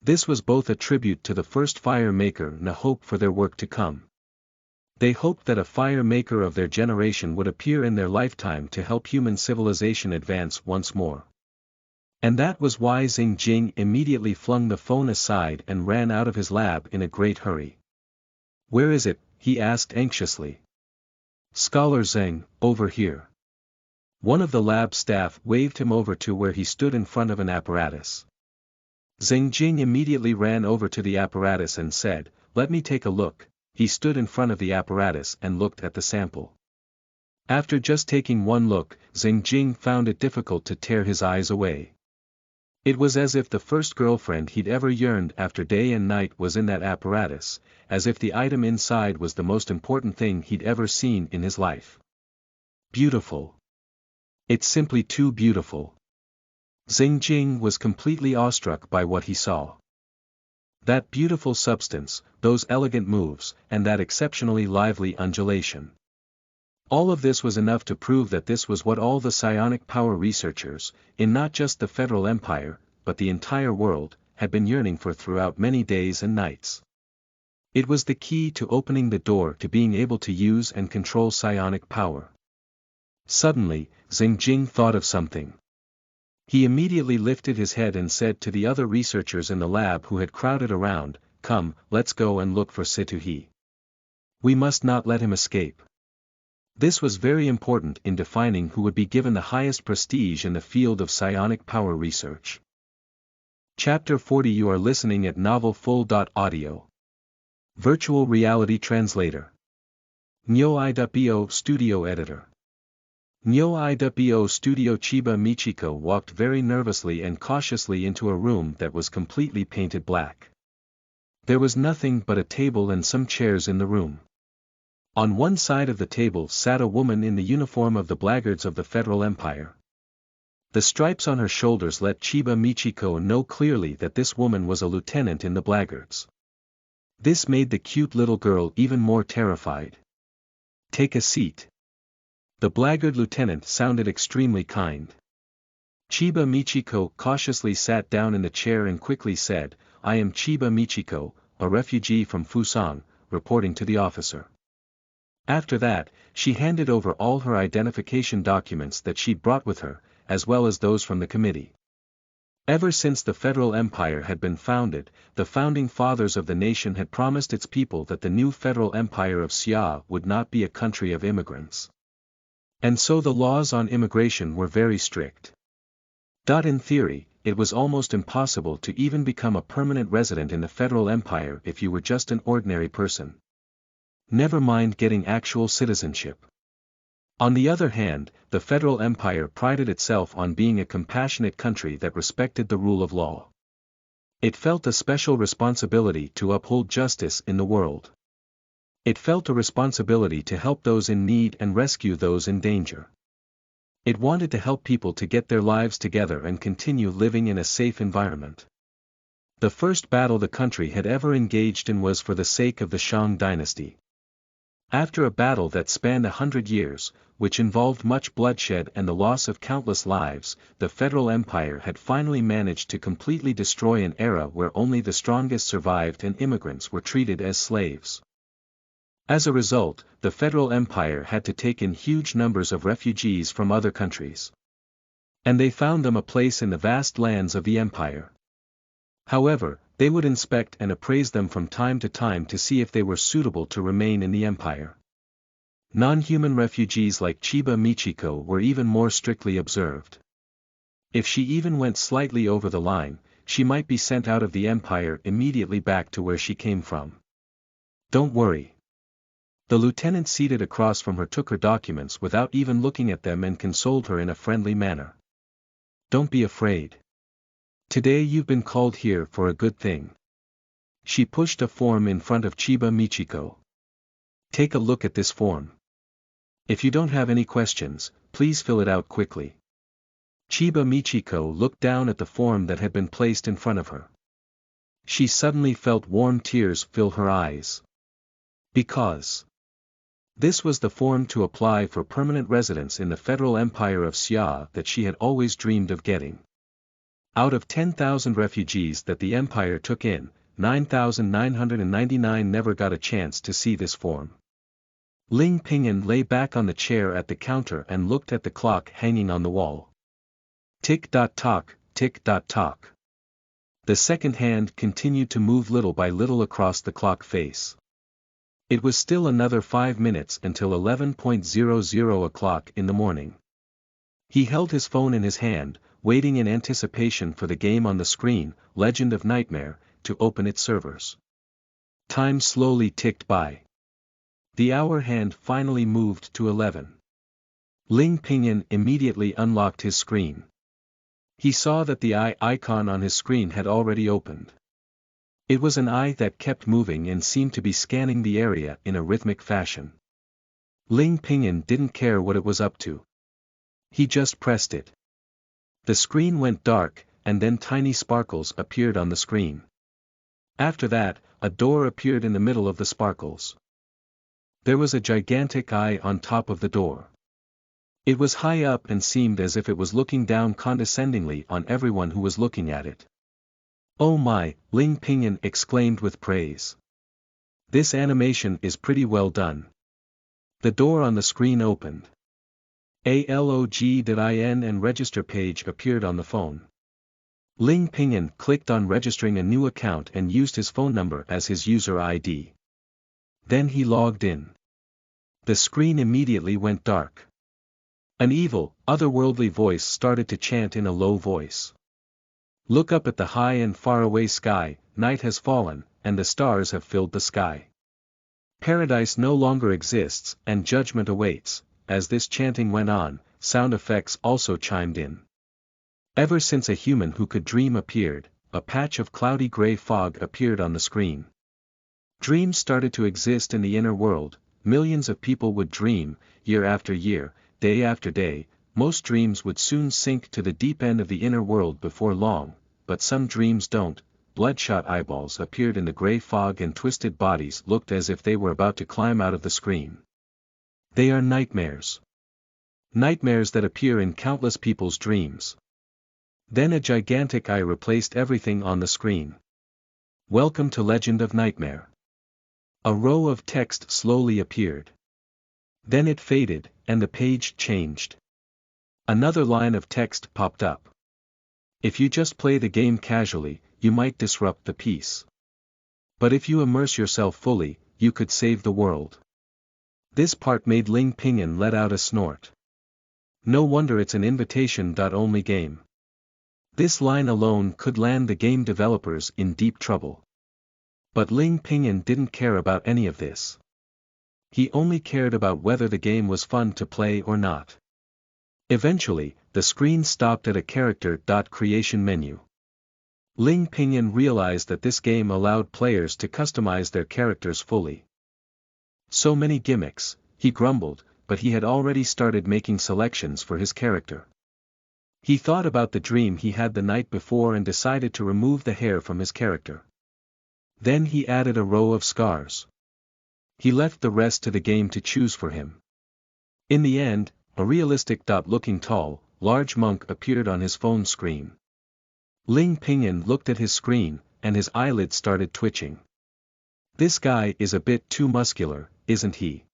This was both a tribute to the first fire maker and a hope for their work to come. They hoped that a fire maker of their generation would appear in their lifetime to help human civilization advance once more. And that was why Zheng Jing immediately flung the phone aside and ran out of his lab in a great hurry. "Where is it?" he asked anxiously. "Scholar Zheng, over here." One of the lab staff waved him over to where he stood in front of an apparatus. Zheng Jing immediately ran over to the apparatus and said, "Let me take a look." He stood in front of the apparatus and looked at the sample. After just taking one look, Zheng Jing found it difficult to tear his eyes away. It was as if the first girlfriend he'd ever yearned after day and night was in that apparatus, as if the item inside was the most important thing he'd ever seen in his life. Beautiful. It's simply too beautiful. Zheng Jing was completely awestruck by what he saw. That beautiful substance, those elegant moves, and that exceptionally lively undulation. All of this was enough to prove that this was what all the psionic power researchers, in not just the Federal Empire, but the entire world, had been yearning for throughout many days and nights. It was the key to opening the door to being able to use and control psionic power. Suddenly, Zheng Jing thought of something. He immediately lifted his head and said to the other researchers in the lab who had crowded around, "Come, let's go and look for Situhi. We must not let him escape." This was very important in defining who would be given the highest prestige in the field of psionic power research. Chapter 40. You are listening at novelfull.audio. Virtual Reality Translator. Nyo-i.bo Studio Editor. Nyo-i.bo Studio. Chiba Michiko walked very nervously and cautiously into a room that was completely painted black. There was nothing but a table and some chairs in the room. On one side of the table sat a woman in the uniform of the blackguards of the Federal Empire. The stripes on her shoulders let Chiba Michiko know clearly that this woman was a lieutenant in the blackguards. This made the cute little girl even more terrified. "Take a seat." The blackguard lieutenant sounded extremely kind. Chiba Michiko cautiously sat down in the chair and quickly said, "I am Chiba Michiko, a refugee from Fusang, reporting to the officer." After that, she handed over all her identification documents that she'd brought with her, as well as those from the committee. Ever since the Federal Empire had been founded, the founding fathers of the nation had promised its people that the new Federal Empire of Xia would not be a country of immigrants. And so the laws on immigration were very strict. In theory, it was almost impossible to even become a permanent resident in the Federal Empire if you were just an ordinary person. Never mind getting actual citizenship. On the other hand, the Federal Empire prided itself on being a compassionate country that respected the rule of law. It felt a special responsibility to uphold justice in the world. It felt a responsibility to help those in need and rescue those in danger. It wanted to help people to get their lives together and continue living in a safe environment. The first battle the country had ever engaged in was for the sake of the Shang dynasty. After a battle that spanned 100 years, which involved much bloodshed and the loss of countless lives, the Federal Empire had finally managed to completely destroy an era where only the strongest survived and immigrants were treated as slaves. As a result, the Federal Empire had to take in huge numbers of refugees from other countries. And they found them a place in the vast lands of the empire. However, they would inspect and appraise them from time to time to see if they were suitable to remain in the empire. Non-human refugees like Chiba Michiko were even more strictly observed. If she even went slightly over the line, she might be sent out of the empire immediately back to where she came from. "Don't worry." The lieutenant seated across from her took her documents without even looking at them and consoled her in a friendly manner. "Don't be afraid. Today you've been called here for a good thing." She pushed a form in front of Chiba Michiko. "Take a look at this form. If you don't have any questions, please fill it out quickly." Chiba Michiko looked down at the form that had been placed in front of her. She suddenly felt warm tears fill her eyes. Because this was the form to apply for permanent residence in the Federal Empire of Xia that she had always dreamed of getting. Out of 10,000 refugees that the empire took in, 9,999 never got a chance to see this form. Ling Pingyun lay back on the chair at the counter and looked at the clock hanging on the wall. Tick-tock, tick-tock. The second hand continued to move little by little across the clock face. It was still another 5 minutes until 11:00 o'clock in the morning. He held his phone in his hand, waiting in anticipation for the game on the screen, Legend of Nightmare, to open its servers. Time slowly ticked by. The hour hand finally moved to 11. Ling Pingyun immediately unlocked his screen. He saw that the eye icon on his screen had already opened. It was an eye that kept moving and seemed to be scanning the area in a rhythmic fashion. Ling Pingyun didn't care what it was up to. He just pressed it. The screen went dark, and then tiny sparkles appeared on the screen. After that, a door appeared in the middle of the sparkles. There was a gigantic eye on top of the door. It was high up and seemed as if it was looking down condescendingly on everyone who was looking at it. "Oh my," Ling Pingyun exclaimed with praise. "This animation is pretty well done." The door on the screen opened. A login and register page appeared on the phone. Ling Pingyun clicked on registering a new account and used his phone number as his user ID. Then he logged in. The screen immediately went dark. An evil, otherworldly voice started to chant in a low voice. "Look up at the high and faraway sky, night has fallen, and the stars have filled the sky. Paradise no longer exists, and judgment awaits." As this chanting went on, sound effects also chimed in. Ever since a human who could dream appeared, a patch of cloudy gray fog appeared on the screen. Dreams started to exist in the inner world. Millions of people would dream, year after year, day after day. Most dreams would soon sink to the deep end of the inner world before long, but some dreams don't. Bloodshot eyeballs appeared in the gray fog and twisted bodies looked as if they were about to climb out of the screen. They are nightmares. Nightmares that appear in countless people's dreams. Then a gigantic eye replaced everything on the screen. Welcome to Legend of Nightmare. A row of text slowly appeared. Then it faded, and the page changed. Another line of text popped up. If you just play the game casually, you might disrupt the peace. But if you immerse yourself fully, you could save the world. This part made Ling Pinyin let out a snort. No wonder it's an invitation-only game. This line alone could land the game developers in deep trouble. But Ling Pinyin didn't care about any of this. He only cared about whether the game was fun to play or not. Eventually, the screen stopped at a character creation menu. Ling Pinyin realized that this game allowed players to customize their characters fully. So many gimmicks, he grumbled, but he had already started making selections for his character. He thought about the dream he had the night before and decided to remove the hair from his character. Then he added a row of scars. He left the rest to the game to choose for him. In the end, a realistic-looking tall, large monk appeared on his phone screen. Ling Pinyin looked at his screen, and his eyelids started twitching. This guy is a bit too muscular, isn't he?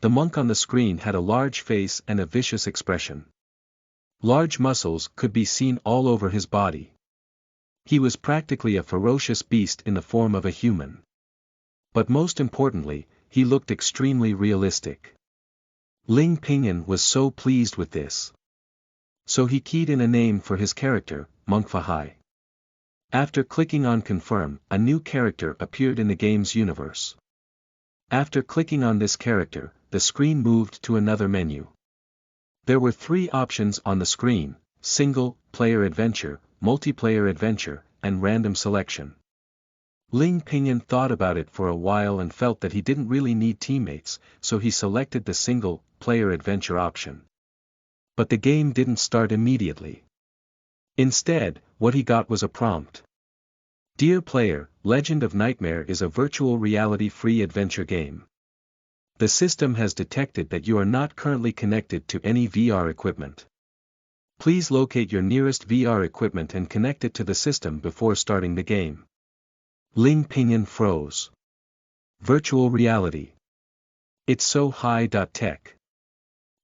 The monk on the screen had a large face and a vicious expression. Large muscles could be seen all over his body. He was practically a ferocious beast in the form of a human. But most importantly, he looked extremely realistic. Ling Pinyin was so pleased with this. So he keyed in a name for his character, Monk Fahai. After clicking on Confirm, a new character appeared in the game's universe. After clicking on this character, the screen moved to another menu. There were 3 options on the screen: Single Player Adventure, Multiplayer Adventure, and Random Selection. Ling Pinyin thought about it for a while and felt that he didn't really need teammates, so he selected the Single Player Adventure option. But the game didn't start immediately. Instead, what he got was a prompt. Dear player, Legend of Nightmare is a virtual reality free adventure game. The system has detected that you are not currently connected to any VR equipment. Please locate your nearest VR equipment and connect it to the system before starting the game. Ling Pinyin froze. Virtual reality. It's so high-tech.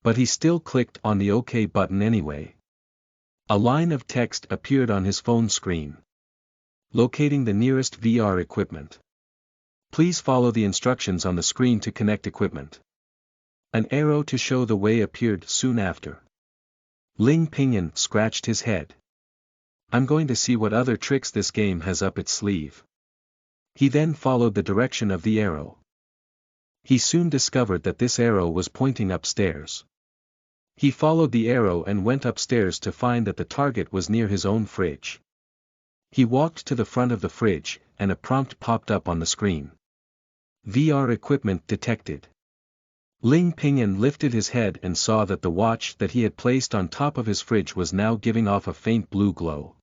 But he still clicked on the OK button anyway. A line of text appeared on his phone screen. Locating the nearest VR equipment. Please follow the instructions on the screen to connect equipment. An arrow to show the way appeared soon after. Ling Pinyin scratched his head. I'm going to see what other tricks this game has up its sleeve. He then followed the direction of the arrow. He soon discovered that this arrow was pointing upstairs. He followed the arrow and went upstairs to find that the target was near his own fridge. He walked to the front of the fridge, and a prompt popped up on the screen. VR equipment detected. Ling Pinyin lifted his head and saw that the watch that he had placed on top of his fridge was now giving off a faint blue glow.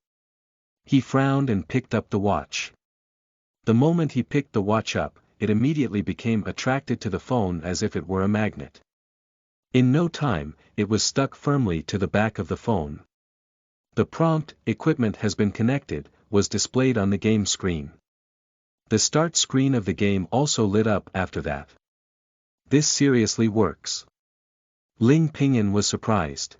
He frowned and picked up the watch. The moment he picked the watch up, it immediately became attracted to the phone as if it were a magnet. In no time, it was stuck firmly to the back of the phone. The prompt, "Equipment has been connected," was displayed on the game screen. The start screen of the game also lit up after that. This seriously works. Ling Pinyin was surprised.